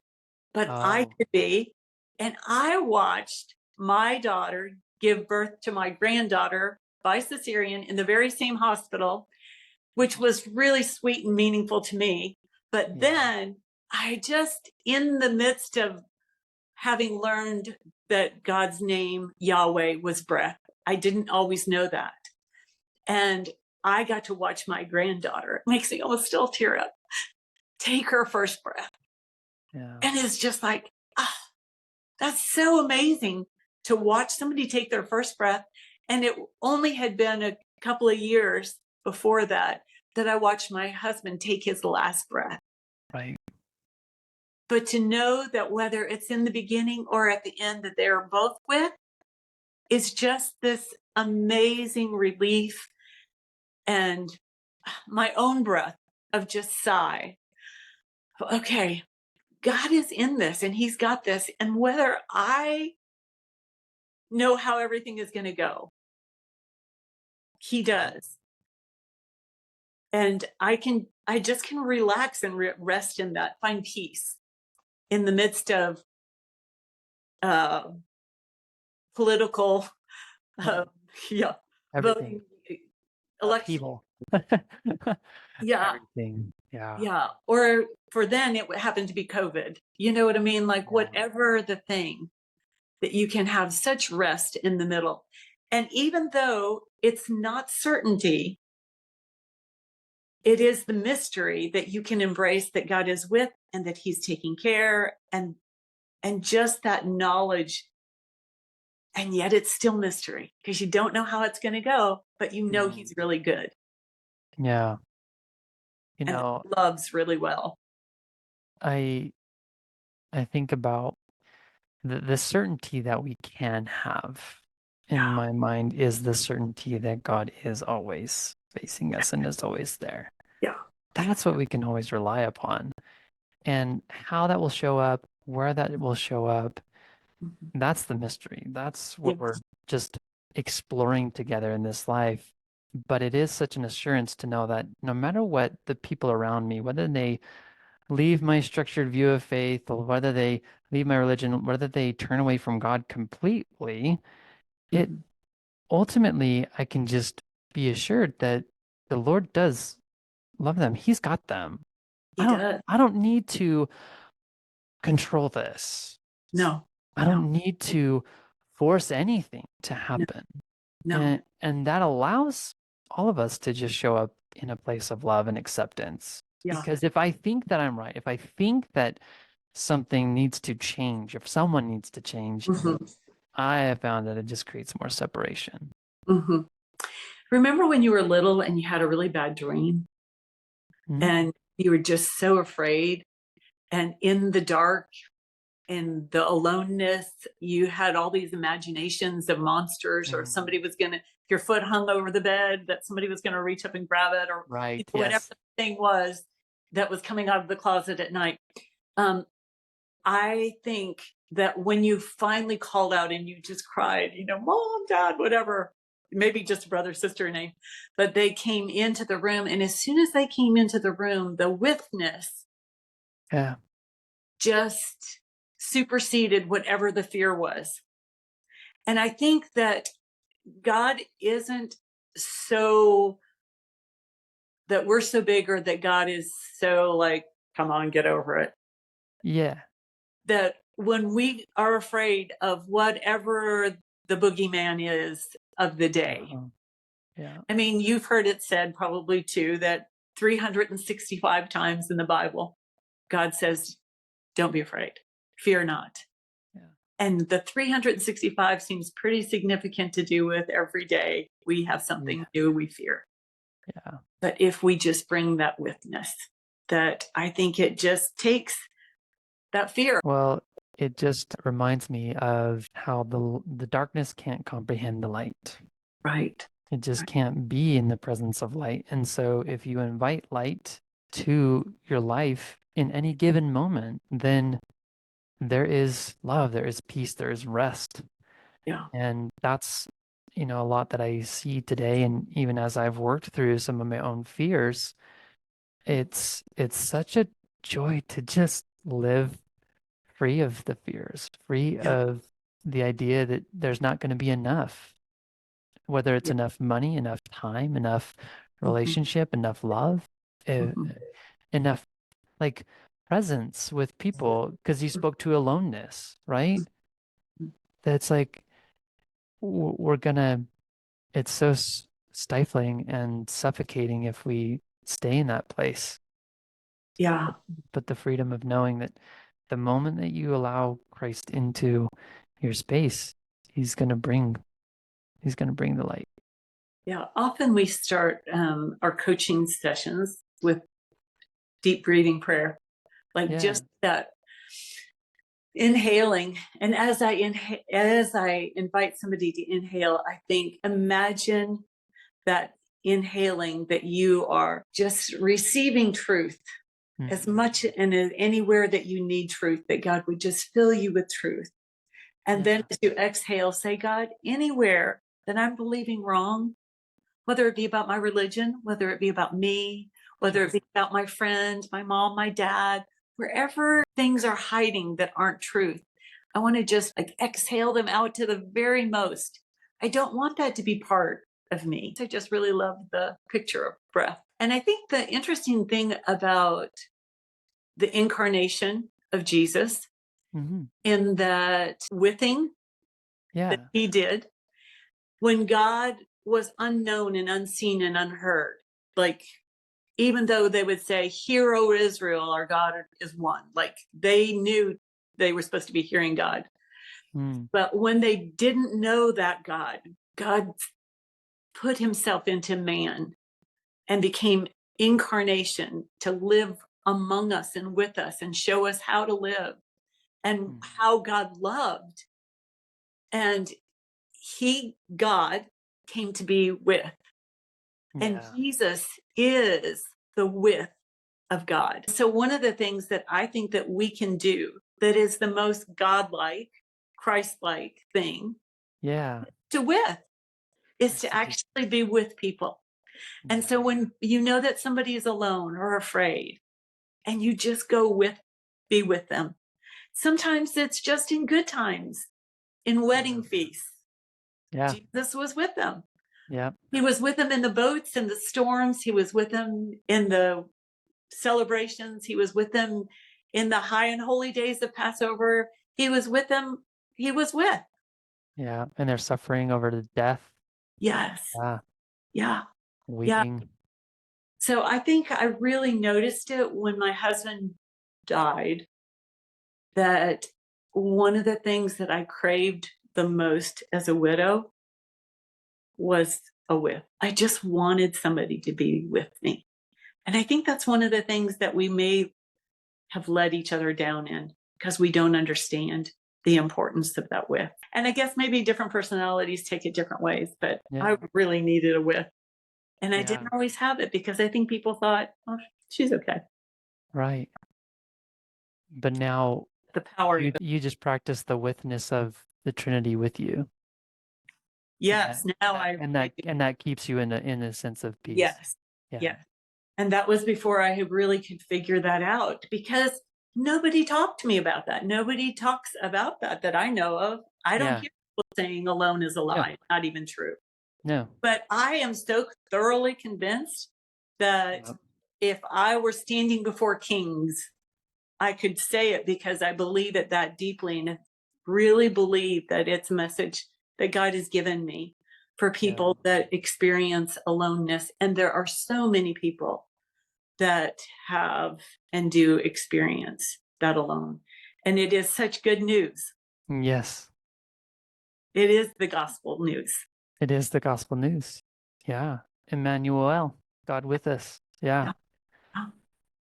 but I Oh, could be. And I watched my daughter give birth to my granddaughter by cesarean in the very same hospital, which was really sweet and meaningful to me. But yeah. then I just, in the midst of having learned that God's name, Yahweh, was breath, I didn't always know that. And I got to watch my granddaughter, it makes me almost still tear up, take her first breath. Yeah. And it's just like, ah, that's so amazing to watch somebody take their first breath. And it only had been a couple of years before that that I watched my husband take his last breath. Right. But to know that whether it's in the beginning or at the end that they're both with, is just this amazing relief, and my own breath of just sigh. Okay, God is in this and he's got this. And whether I know how everything is going to go, he Right. does. And I just can relax and rest in that, find peace in the midst of uh, political uh, Right. Yeah. Everything. Voting, election. Upheaval. Yeah. Everything. Yeah. Yeah. Or for then it happened to be COVID. You know what I mean? Like Yeah. whatever the thing, that you can have such rest in the middle. And even though it's not certainty, it is the mystery that you can embrace, that God is with and that he's taking care, and just that knowledge. And yet it's still mystery because you don't know how it's going to go, but you know he's really good Yeah. You and know, loves really well. I I think about the certainty that we can have in Yeah. my mind is the certainty that God is always facing us and is always there. Yeah. That's what we can always rely upon. And how that will show up, where that will show up, Mhm. that's the mystery. That's what we're Yes. just exploring together in this life. But it is such an assurance to know that no matter what the people around me, whether they leave my structured view of faith, or whether they leave my religion, whether they turn away from God completely, it Mhm. ultimately I can just be assured that the Lord does love them. He's got them. He does. I don't need to control this. No, I no, don't need to force anything to no, happen. no. And that allows all of us to just show up in a place of love and acceptance. Yeah. Because if I think that I'm right, if I think that something needs to change, if someone needs to change, Hmm. I have found that it just creates more separation. Hmm. Remember when you were little and you had a really bad dream Mhm. and you were just so afraid, and in the dark, in the aloneness, you had all these imaginations of monsters, or Mhm. somebody was going to, your foot hung over the bed, that somebody was going to reach up and grab it, or Right. whatever Yes. the thing was that was coming out of the closet at night. Um, I think that when you finally called out and you just cried, mom, dad, whatever, maybe just a brother, sister name, but they came into the room. And as soon as they came into the room, the witness Yeah. just superseded whatever the fear was. And I think that God isn't so, that we're so big, or that God is so like, come on, get over it. Yeah. That when we are afraid of whatever the boogeyman is of the day, Uh-huh. Yeah. I mean, you've heard it said probably too that 365 times in the Bible, God says, don't be afraid, fear not. Yeah. And the 365 seems pretty significant to do with every day we have something Yeah. new we fear. Yeah. But if we just bring that witness, that I think it just takes that fear. Well, it just reminds me of how the darkness can't comprehend the light. Right. It just can't be in the presence of light. And so if you invite light to your life in any given moment, then there is love, there is peace, there is rest. Yeah. And that's, a lot that I see today. And even as I've worked through some of my own fears, it's such a joy to just live free of the fears, free Yeah. of the idea that there's not going to be enough, whether it's Yeah. enough money, enough time, enough Mhm. relationship, enough love, uh, Mhm. enough like presence with people, because you spoke to aloneness, right? Mhm. That's like we're gonna, it's so stifling and suffocating if we stay in that place. Yeah. But the freedom of knowing that the moment that you allow Christ into your space, he's gonna bring the light. Yeah. Often we start our coaching sessions with deep breathing prayer, like Yeah. just that inhaling. And as I invite somebody to inhale, I think, imagine that inhaling, that you are just receiving truth as Mhm. much and anywhere that you need truth, that God would just fill you with truth. And then Yeah. as you exhale, say, God, anywhere that I'm believing wrong, whether it be about my religion, whether it be about me, whether it be about my friend, my mom, my dad, wherever things are hiding that aren't truth, I want to just like exhale them out to the very most. I don't want that to be part of me. I just really love the picture of breath. And I think the interesting thing about the incarnation of Jesus Hmm. in that withing that Yeah. he did when God was unknown and unseen and unheard. Like, even though they would say, "Hear, O Israel, our God is one." Like, they knew they were supposed to be hearing God. Mm. But when they didn't know that God, God put himself into man and became incarnation to live among us and with us and show us how to live and Mm. how God loved. And God, came to be with. And Yeah. Jesus is the with of God. So one of the things that I think that we can do that is the most godlike, Christ-like thing Yeah. to with is That's to such a actually be with people. And so yeah. when you know that somebody is alone or afraid and you just be with them. Sometimes it's just in good times, in wedding Mhm. feasts. Yeah. Jesus was with them. Yeah. He was with them in the boats and the storms. He was with them in the celebrations. He was with them in the high and holy days of Passover. He was with them. He was with. Yeah. And they're suffering over the death. Yes. Yeah. Yeah. Yeah. Weeping. So I think I really noticed it when my husband died, that one of the things that I craved the most as a widow was a with. I just wanted somebody to be with me. And I think that's one of the things that we may have let each other down in because we don't understand the importance of that with. And I guess maybe different personalities take it different ways, but Yeah. I really needed a with. And I Yeah. didn't always have it because I think people thought, oh, she's okay. Right. But now The power. you just practice the witness of the Trinity with you. And Yes. Now I do. that keeps you in a sense of peace. Yes. Yeah. Yes. And that was before I had really could figure that out because nobody talked to me about that. Nobody talks about that I know of. I don't Yeah. hear people saying alone is a No. lie, not even true. No. But I am so thoroughly convinced that Yep. if I were standing before kings, I could say it because I believe it that deeply and really believe that it's a message that God has given me for Yeah. people that experience aloneness. And there are so many people that have and do experience that alone. And it is such good news. Yes. It is the gospel news. It is the gospel news. Yeah. Emmanuel, God with us. Yeah. Yeah.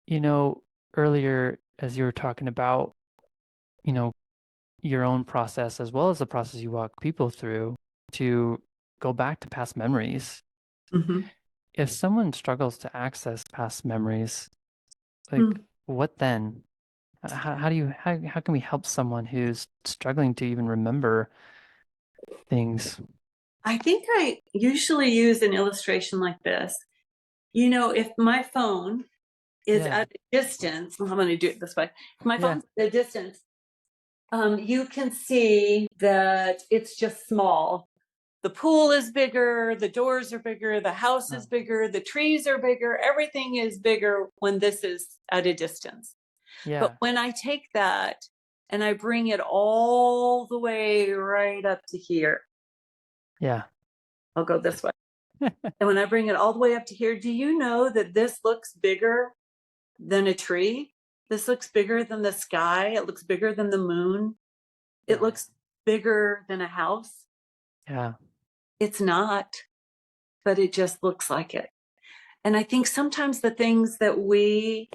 You know, earlier as you were talking about, you know, your own process as well as the process you walk people through to go back to past memories. Mhm. If someone struggles to access past memories, like Mm. what then? How do you how can we help someone who's struggling to even remember things? I think I usually use an illustration like this. You know, if my phone is Yeah. at a distance, well, I'm going to do it this way. If my Yeah. phone's at a distance, you can see that it's just small. The pool is bigger, the doors are bigger, the house is Oh, bigger, the trees are bigger, everything is bigger when this is at a distance. But yeah. when I take that and I bring it all the way right up to here, Yeah. I'll go this way. And when I bring it all the way up to here, do you know that this looks bigger than a tree? This looks bigger than the sky. It looks bigger than the moon. It Wow. looks bigger than a house. Yeah. It's not, but it just looks like it. And I think sometimes the things that we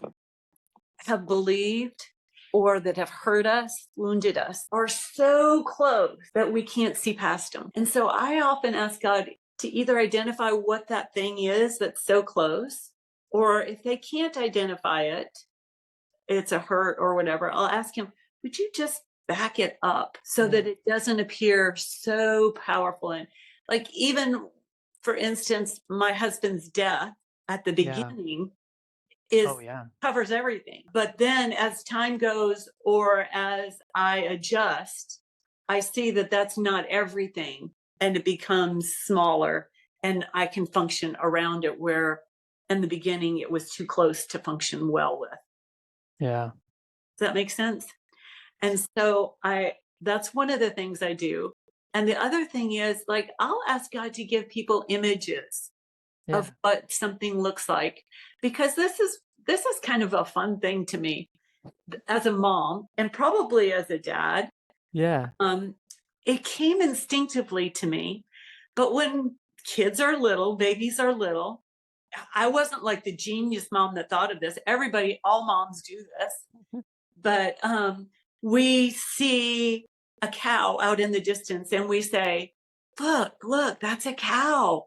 have believed or that have hurt us, wounded us, are so close that we can't see past them. And so I often ask God to either identify what that thing is that's so close, or if they can't identify it, it's a hurt or whatever, I'll ask Him, would you just back it up so Yeah. that it doesn't appear so powerful? And like, even for instance, my husband's death at the Yeah. beginning Oh is yeah. covers everything. But then as time goes or as I adjust, I see that that's not everything. and it becomes smaller, and I can function around it, where in the beginning it was too close to function well with. Yeah. Does that make sense? And so that's one of the things I do. And the other thing is, like, I'll ask God to give people images of Yeah. what something looks like, because this is kind of a fun thing to me as a mom, and probably as a dad. Yeah. um it came instinctively to me, but when kids are little, babies are little, I wasn't like the genius mom that thought of this. All moms do this. But we see a cow out in the distance and we say, look, that's a cow.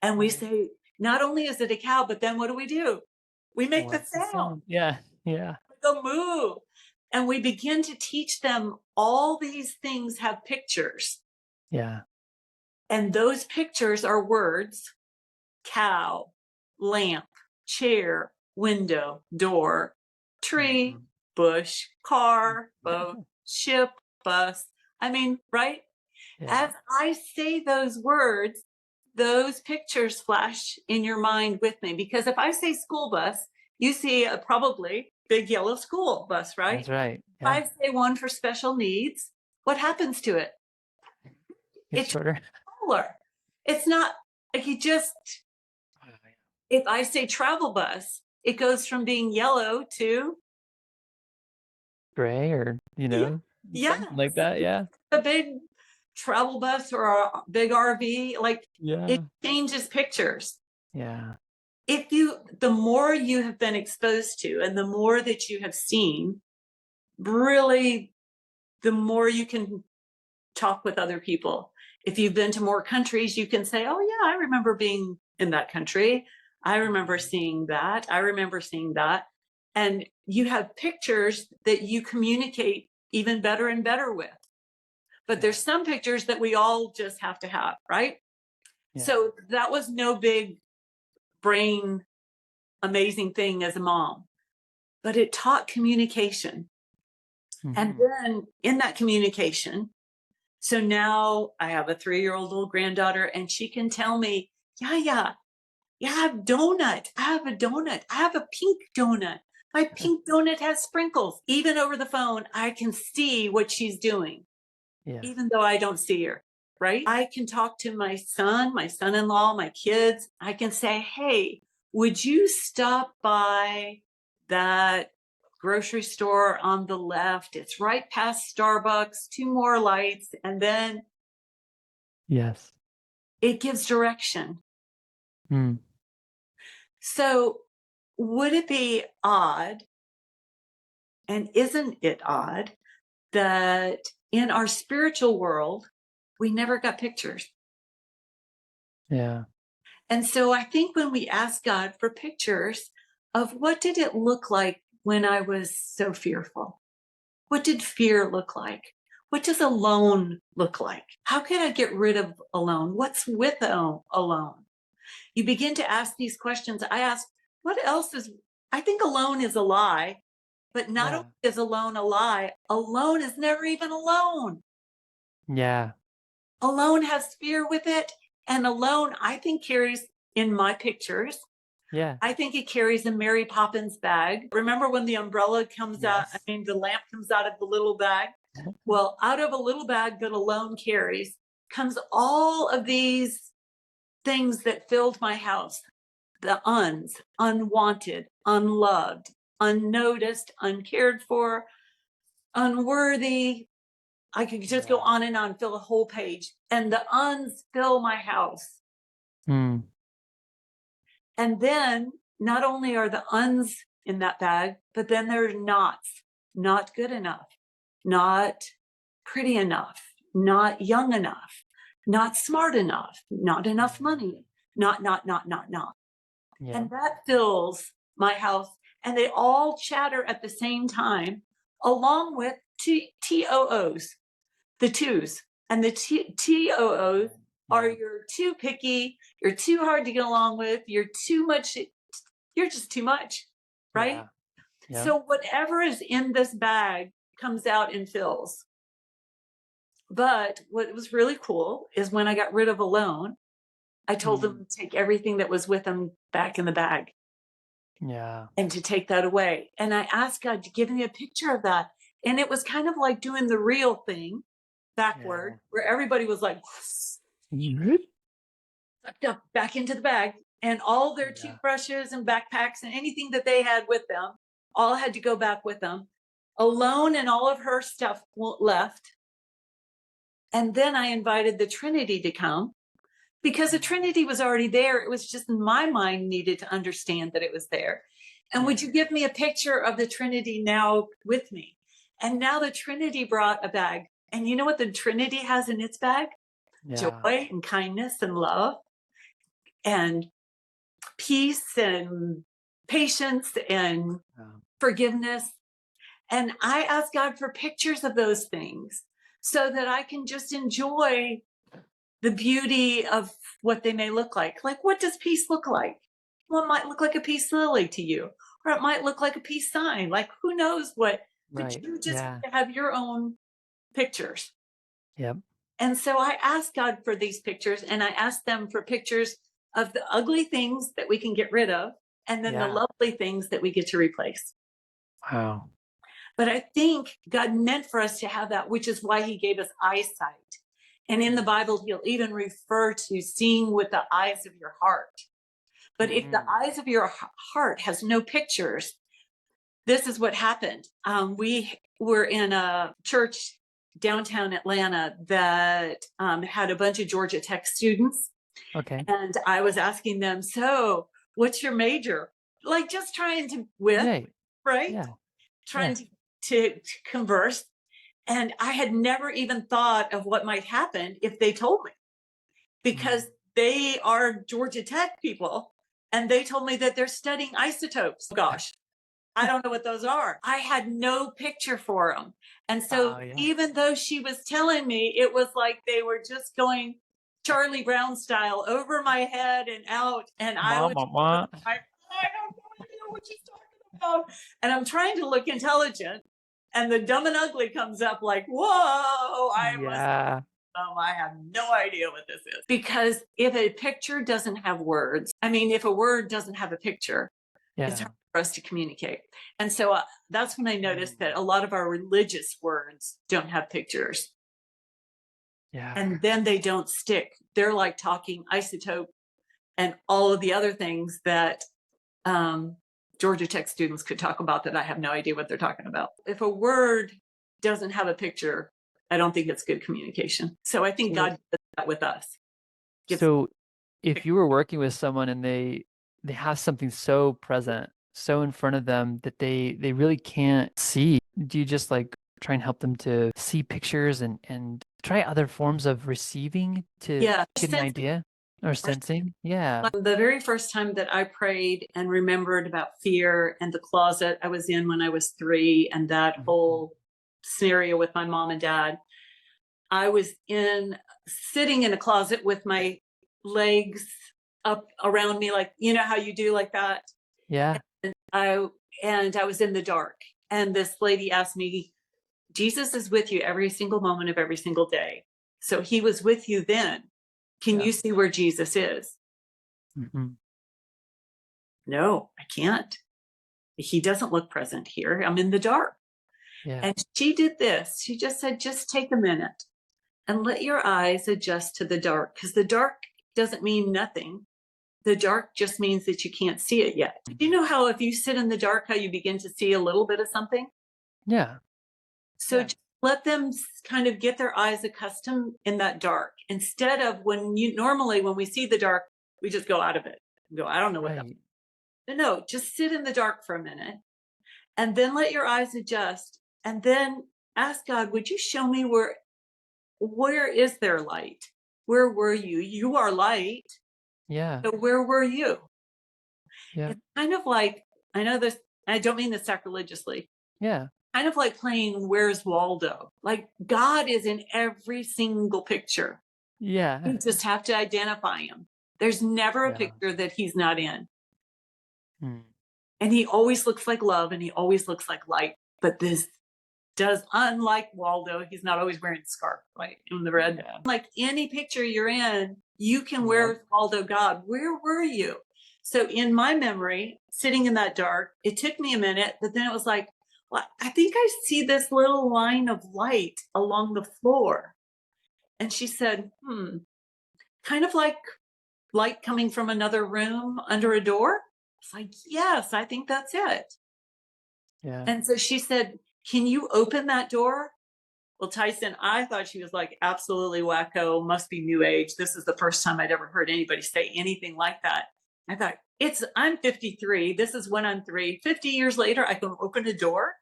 And we Right. say, not only is it a cow, but then what do? We make the What's the sound. sound? Yeah. Yeah. We go move. And we begin to teach them all these things have pictures. Yeah. And those pictures are words: cow, lamp, chair, window, door, tree, Mhm. bush, car, boat, ship, bus. I mean, right? Yeah. As I say those words, those pictures flash in your mind with me. Because if I say school bus, you see a probably big yellow school bus, right? That's right. If Yeah. I say one for special needs, what happens to it? It's It's shorter. smaller. It's not like you just, Oh, yeah. if I say travel bus, it goes from being yellow to, Gray or, yeah, something like yes, that. Yeah. a big travel bus or a big RV. Like, it Yeah. changes pictures. Yeah. The more you have been exposed to and the more that you have seen, really, the more you can talk with other people. If you've been to more countries, you can say, oh, yeah, I remember being in that country. I remember Mhm. seeing that. I remember seeing that. And you have pictures that you communicate even better and better with. But Yeah. there's some pictures that we all just have to have, right? Yeah. So that was no big brain amazing thing as a mom, but it taught communication. And Hmm. then in that communication, so now I have a 3-year-old little granddaughter, and she can tell me, yeah, yeah, yeah, I have donut. I have a donut. I have a pink donut. My pink donut has sprinkles. Even over the phone, I can see what she's doing, Yes. even though I don't see her, right? I can talk to my son in law, my kids. I can say, hey, would you stop by that grocery store on the left? It's right past Starbucks, 2 more lights. And then Yes. it gives direction. Mm. So, would it be odd, and isn't it odd, that in our spiritual world, we never got pictures? Yeah. And so I think when we ask God for pictures of what did it look like when I was so fearful? What did fear look like? What does alone look like? How can I get rid of alone? What's with alone? You begin to ask these questions. I ask, what else is, I think alone is a lie, but not only Yeah. is alone a lie, alone is never even alone. Yeah. Alone has fear with it. And alone, I think, carries in my pictures, Yeah. I think it carries a Mary Poppins bag. Remember when the umbrella comes out, I Yes. mean, the lamp comes out of the little bag? Well, out of a little bag that alone carries comes all of these things that filled my house: the uns, unwanted, unloved, unnoticed, uncared for, unworthy. I could just go Yeah. on and on, fill a whole page. And the uns fill my house. Mm. And then not only are the uns in that bag, but then there's nots: not good enough, not pretty enough, not young enough, not smart enough, not enough Yeah. money, not. Yeah. And that fills my house. And they all chatter at the same time, along with TOOs, the twos. And the TOOs are, Yeah. you're too picky, you're too hard to get along with, you're too much, you're just too much, right? Yeah. Yeah. So whatever is in this bag comes out and fills. But what was really cool is when I got rid of Alone, I told Mm, them to take everything that was with them back in the bag yeah. and to take that away. And I asked God to give me a picture of that. And it was kind of like doing the real thing backward, Yeah. where everybody was like Mhm. sucked up back into the bag, and all their Yeah. toothbrushes and backpacks and anything that they had with them all had to go back with them. Alone and all of her stuff left. And then I invited the Trinity to come because the Trinity was already there. It was just my mind needed to understand that it was there. And would Yeah. you give me a picture of the Trinity now with me? And now the Trinity brought a bag. And you know what the Trinity has in its bag? Joy Yeah. and kindness and love and peace and patience and Yeah. forgiveness. And I ask God for pictures of those things so that I can just enjoy the beauty of what they may look like. Like, what does peace look like? Well, it might look like a peace lily to you, or it might look like a peace sign. Like, who knows what? But Right. you just Yeah. have your own pictures. Yep. And so I asked God for these pictures, and I asked them for pictures of the ugly things that we can get rid of, and then the Yeah. lovely things that we get to replace. Wow. But I think God meant for us to have that, which is why he gave us eyesight. And in the Bible, he'll even refer to seeing with the eyes of your heart. But if the Mhm. eyes of your heart has no pictures, this is what happened. We were in a church downtown Atlanta that had a bunch of Georgia Tech students. Okay. And I was asking them, so what's your major? Like just trying to Right. right? Yeah. Trying Yeah. to converse. And I had never even thought of what might happen if they told me, because Mm. they are Georgia Tech people. And they told me that they're studying isotopes. Gosh, I don't know what those are. I had no picture for them. And so Oh yeah. even though she was telling me, it was like they were just going Charlie Brown style over my head and out. And I was Mama. like, I have no idea what she's talking about. And I'm trying to look intelligent. And the dumb and ugly comes up like, whoa, Yeah. I have no idea what this is. Because if a picture doesn't have words, I mean, if a word doesn't have a picture, it's Yeah. hard for us to communicate. And so that's when I noticed Mm. that a lot of our religious words don't have pictures. Yeah. And then they don't stick. They're like talking isotope and all of the other things that Georgia Tech students could talk about that I have no idea what they're talking about. If a word doesn't have a picture, I don't think it's good communication. So I think So God did that with us. Gives so if you were working with someone and they have something so present, so in front of them that they really can't see, do you just like try and help them to see pictures and try other forms of receiving to yeah, get an sense idea or sensing? Yeah. the very first time that I prayed and remembered about fear and the closet I was in when I was 3 and that Mhm. whole scenario with my mom and dad, I was in sitting in a closet with my legs up around me, like, you know how you do like that. Yeah. I and I was in the dark. And this lady asked me, Jesus is with you every single moment of every single day. So he was with you then. Can Yeah. you see where Jesus is? Hmm. No, I can't. He doesn't look present here. I'm in the dark. Yeah. And she did this. She just said, just take a minute and let your eyes adjust to the dark, because the dark doesn't mean nothing. The dark just means that you can't see it yet. You know how if you sit in the dark, how you begin to see a little bit of something? Yeah. So Yeah. just let them kind of get their eyes accustomed in that dark, instead of when you normally, when we see the dark, we just go out of it and go, I don't know what that. Right. No, just sit in the dark for a minute and then let your eyes adjust, and then ask God, would you show me where is there light? Where were you? You are light. Yeah. So where were you? Yeah. It's kind of like, I know this, I don't mean this sacrilegiously, Yeah. kind of like playing Where's Waldo. Like God is in every single picture. Yeah. You just have to identify him. There's never a Yeah. picture that he's not in. Mm. And he always looks like love and he always looks like light. But this does, unlike Waldo, he's not always wearing a scarf, right? In the red. Yeah. Like any picture you're in, you can Yep. wear Waldo God. Where were you? So in my memory, sitting in that dark, it took me a minute, but then it was like, well, I think I see this little line of light along the floor. And she said, kind of like light coming from another room under a door. It's like, yes, I think that's it. Yeah. And so she said, can you open that door? Well, Tyson, I thought she was like absolutely wacko, must be new age. This is the first time I'd ever heard anybody say anything like that. I thought, I'm 53. This is when I'm 50 years later, I can open a door.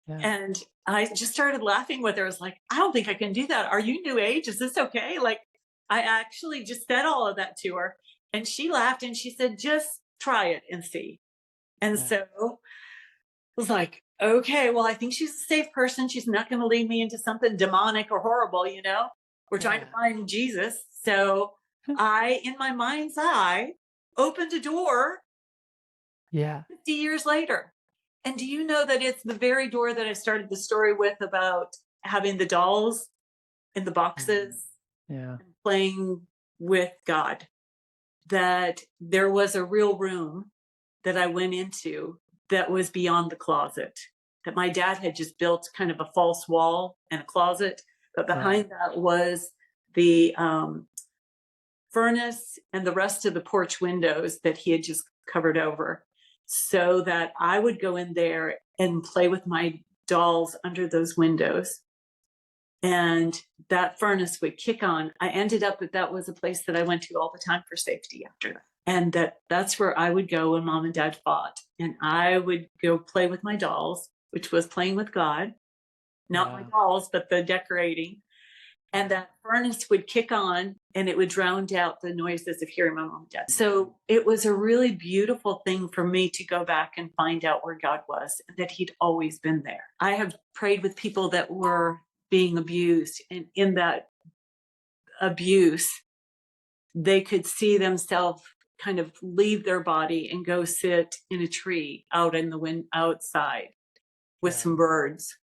Yeah. And I just started laughing with her. I was like, I don't think I can do that. Are you new age? Is this okay? Like, I actually just said all of that to her. And she laughed and she said, just try it and see. And so I was like, okay, well, I think she's a safe person. She's not going to lead me into something demonic or horrible, you know? We're trying to find Jesus. So I, in my mind's eye, opened a door 50 years later. And do you know that it's the very door that I started the story with about having the dolls in the boxes and playing with God? That there was a real room that I went into that was beyond the closet, that my dad had just built kind of a false wall and a closet, but behind that was the furnace and the rest of the porch windows that he had just covered over, so that I would go in there and play with my dolls under those windows. And that furnace would kick on. I ended up that was a place that I went to all the time for safety after that. And that's where I would go when mom and dad fought. And I would go play with my dolls, which was playing with God, not my dolls, but the decorating. And that furnace would kick on and it would drown out the noises of hearing my mom and dad. So it was a really beautiful thing for me to go back and find out where God was and that he'd always been there. I have prayed with people that were being abused, and in that abuse, they could see themselves kind of leave their body and go sit in a tree out in the wind outside with some birds.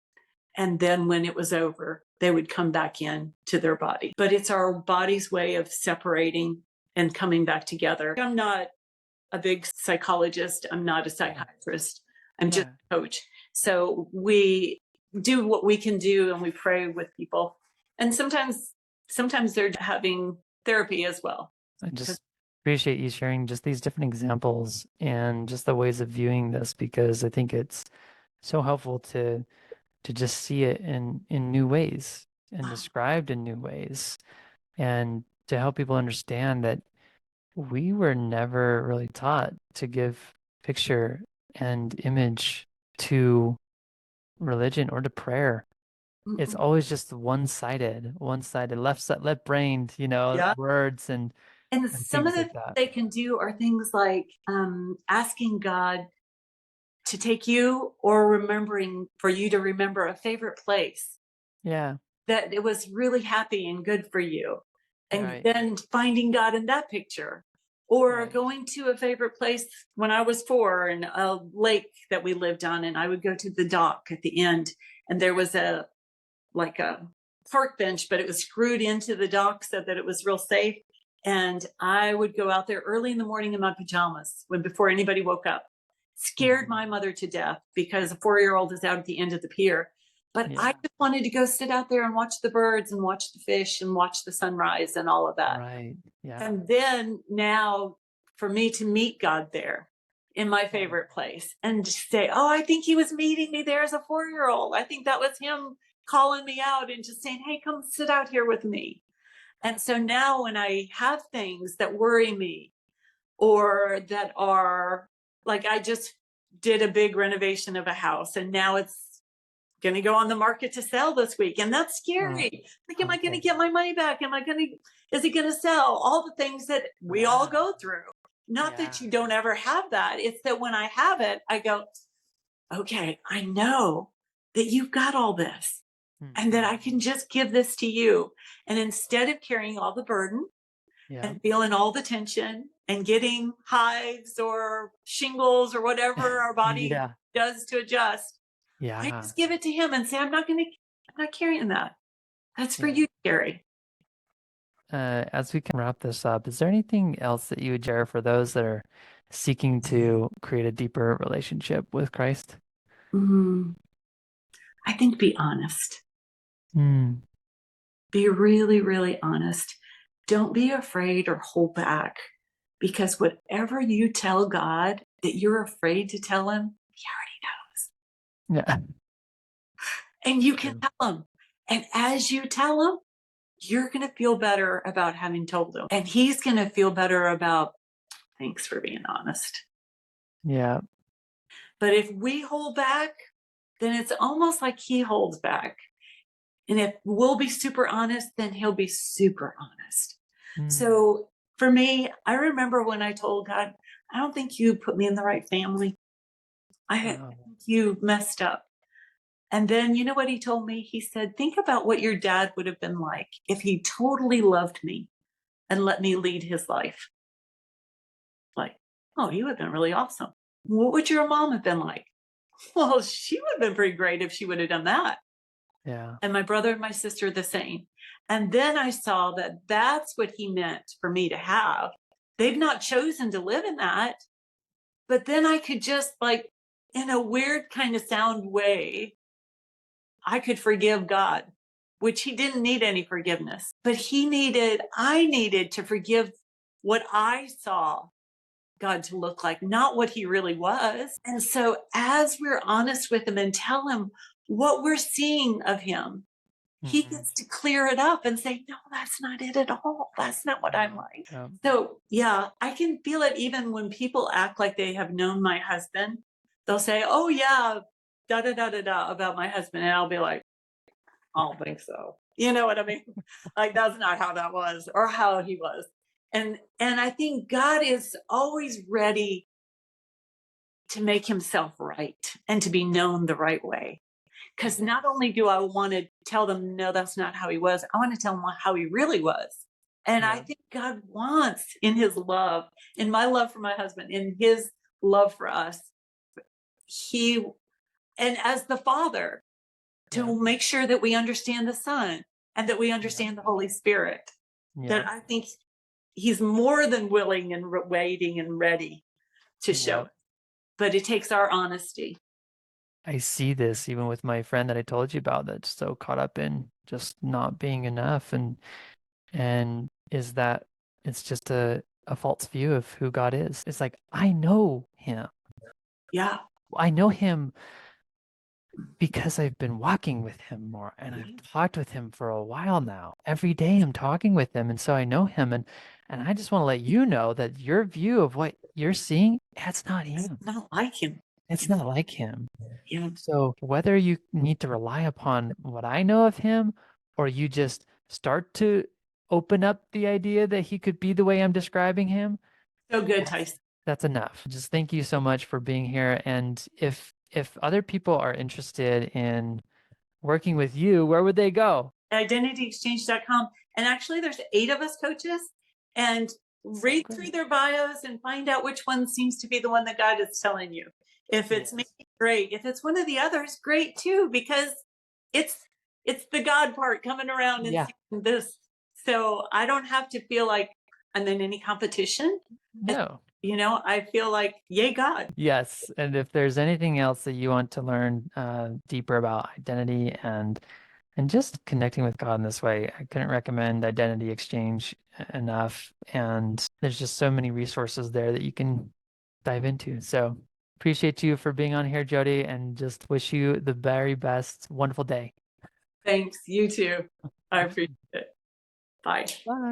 And then when it was over, they would come back in to their body. But it's our body's way of separating and coming back together. I'm not a big psychologist. I'm not a psychiatrist. I'm just a coach. So we do what we can do and we pray with people. And sometimes they're having therapy as well. I just appreciate you sharing just these different examples and just the ways of viewing this, because I think it's so helpful to just see it in new ways and described in new ways, and to help people understand that we were never really taught to give picture and image to religion or to prayer. It's always just one-sided, left-brained, words and some of things the like that. they can do are things like asking God to take you, or remembering for you to remember a favorite place Yeah. that it was really happy and good for you. And Right. then finding God in that picture, or Right. going to a favorite place when I was 4 in a lake that we lived on, and I would go to the dock at the end, and there was a park bench, but it was screwed into the dock so that it was real safe. And I would go out there early in the morning in my pajamas before anybody woke up. Scared my mother to death because a 4-year-old is out at the end of the pier. But I just wanted to go sit out there and watch the birds and watch the fish and watch the sunrise and all of that. Right. Yeah. And then now for me to meet God there in my favorite place and just say, oh, I think he was meeting me there as a 4-year-old. I think that was him calling me out and just saying, hey, come sit out here with me. And so now when I have things that worry me, or that are like, I just did a big renovation of a house and now it's going to go on the market to sell this week. And that's scary. Like, am I going to get my money back? Is it going to sell? All the things that we all go through. Not that you don't ever have that. It's that when I have it, I go, okay, I know that you've got all this and that I can just give this to you. And instead of carrying all the burden and feeling all the tension and getting hives or shingles or whatever our body does to adjust, I Yeah. just give it to him and say, I'm not carrying that. That's for you to carry. As we can wrap this up, is there anything else that you would share for those that are seeking to create a deeper relationship with Christ? Mm, I think be honest. Mm. Be really, really honest. Don't be afraid or hold back, because whatever you tell God that you're afraid to tell him, he already knows. Yeah. And you can True. tell him. And as you tell him, you're going to feel better about having told him. And he's going to feel better about, thanks for being honest. Yeah. But if we hold back, then it's almost like he holds back. And if we'll be super honest, then he'll be super honest. Mm. So for me, I remember when I told God, I don't think you put me in the right family. I think you messed up. And then you know what he told me? He said, think about what your dad would have been like if he totally loved me and let me lead his life. Like, oh, he would have been really awesome. What would your mom have been like? Well, she would have been pretty great if she would have done that. Yeah. And my brother and my sister the same. And then I saw that that's what he meant for me to have. They've not chosen to live in that. But then I could just, like, in a weird kind of sound way, I could forgive God, which he didn't need any forgiveness, but I needed to forgive what I saw God to look like, not what he really was. And so as we're honest with him and tell him what we're seeing of him, he gets to clear it up and say, no, that's not it at all. That's not what I'm like. Yeah. So yeah, I can feel it even when people act like they have known my husband. They'll say, oh yeah, da da da da da about my husband. And I'll be like, I don't think so. You know what I mean? Like, that's not how that was or how he was. And I think God is always ready to make himself right and to be known the right way. Because not only do I want to tell them, no, that's not how he was, I want to tell them how he really was. And I think God wants, in his love, in my love for my husband, in his love for us, and as the Father, to make sure that we understand the Son and that we understand the Holy Spirit. That I think he's more than willing and waiting and ready to show. But it takes our honesty. I see this even with my friend that I told you about that's so caught up in just not being enough and is that it's just a false view of who God is. It's like I know him. Yeah. I know him because I've been walking with him more and I've talked with him for a while now. Every day I'm talking with him and so I know him and I just want to let you know that your view of what you're seeing, that's not him. It's not like him. It's not like him. Yeah. So whether you need to rely upon what I know of him or you just start to open up the idea that he could be the way I'm describing him, So good, Tyson. that's enough. Just thank you so much for being here. And if other people are interested in working with you, where would they go? IdentityExchange.com. And actually, there's 8 of us coaches. And read through their bios and find out which one seems to be the one that God is telling you. If it's me, great. If it's one of the others, great too, because it's the God part coming around and seeing this. So I don't have to feel like I'm in any competition. No. You know, I feel like, yay, God. Yes. And if there's anything else that you want to learn deeper about identity and just connecting with God in this way, I couldn't recommend Identity Exchange enough. And there's just so many resources there that you can dive into. So appreciate you for being on here, Jody, and just wish you the very best, wonderful day. Thanks. You too. I appreciate it. Bye. Bye.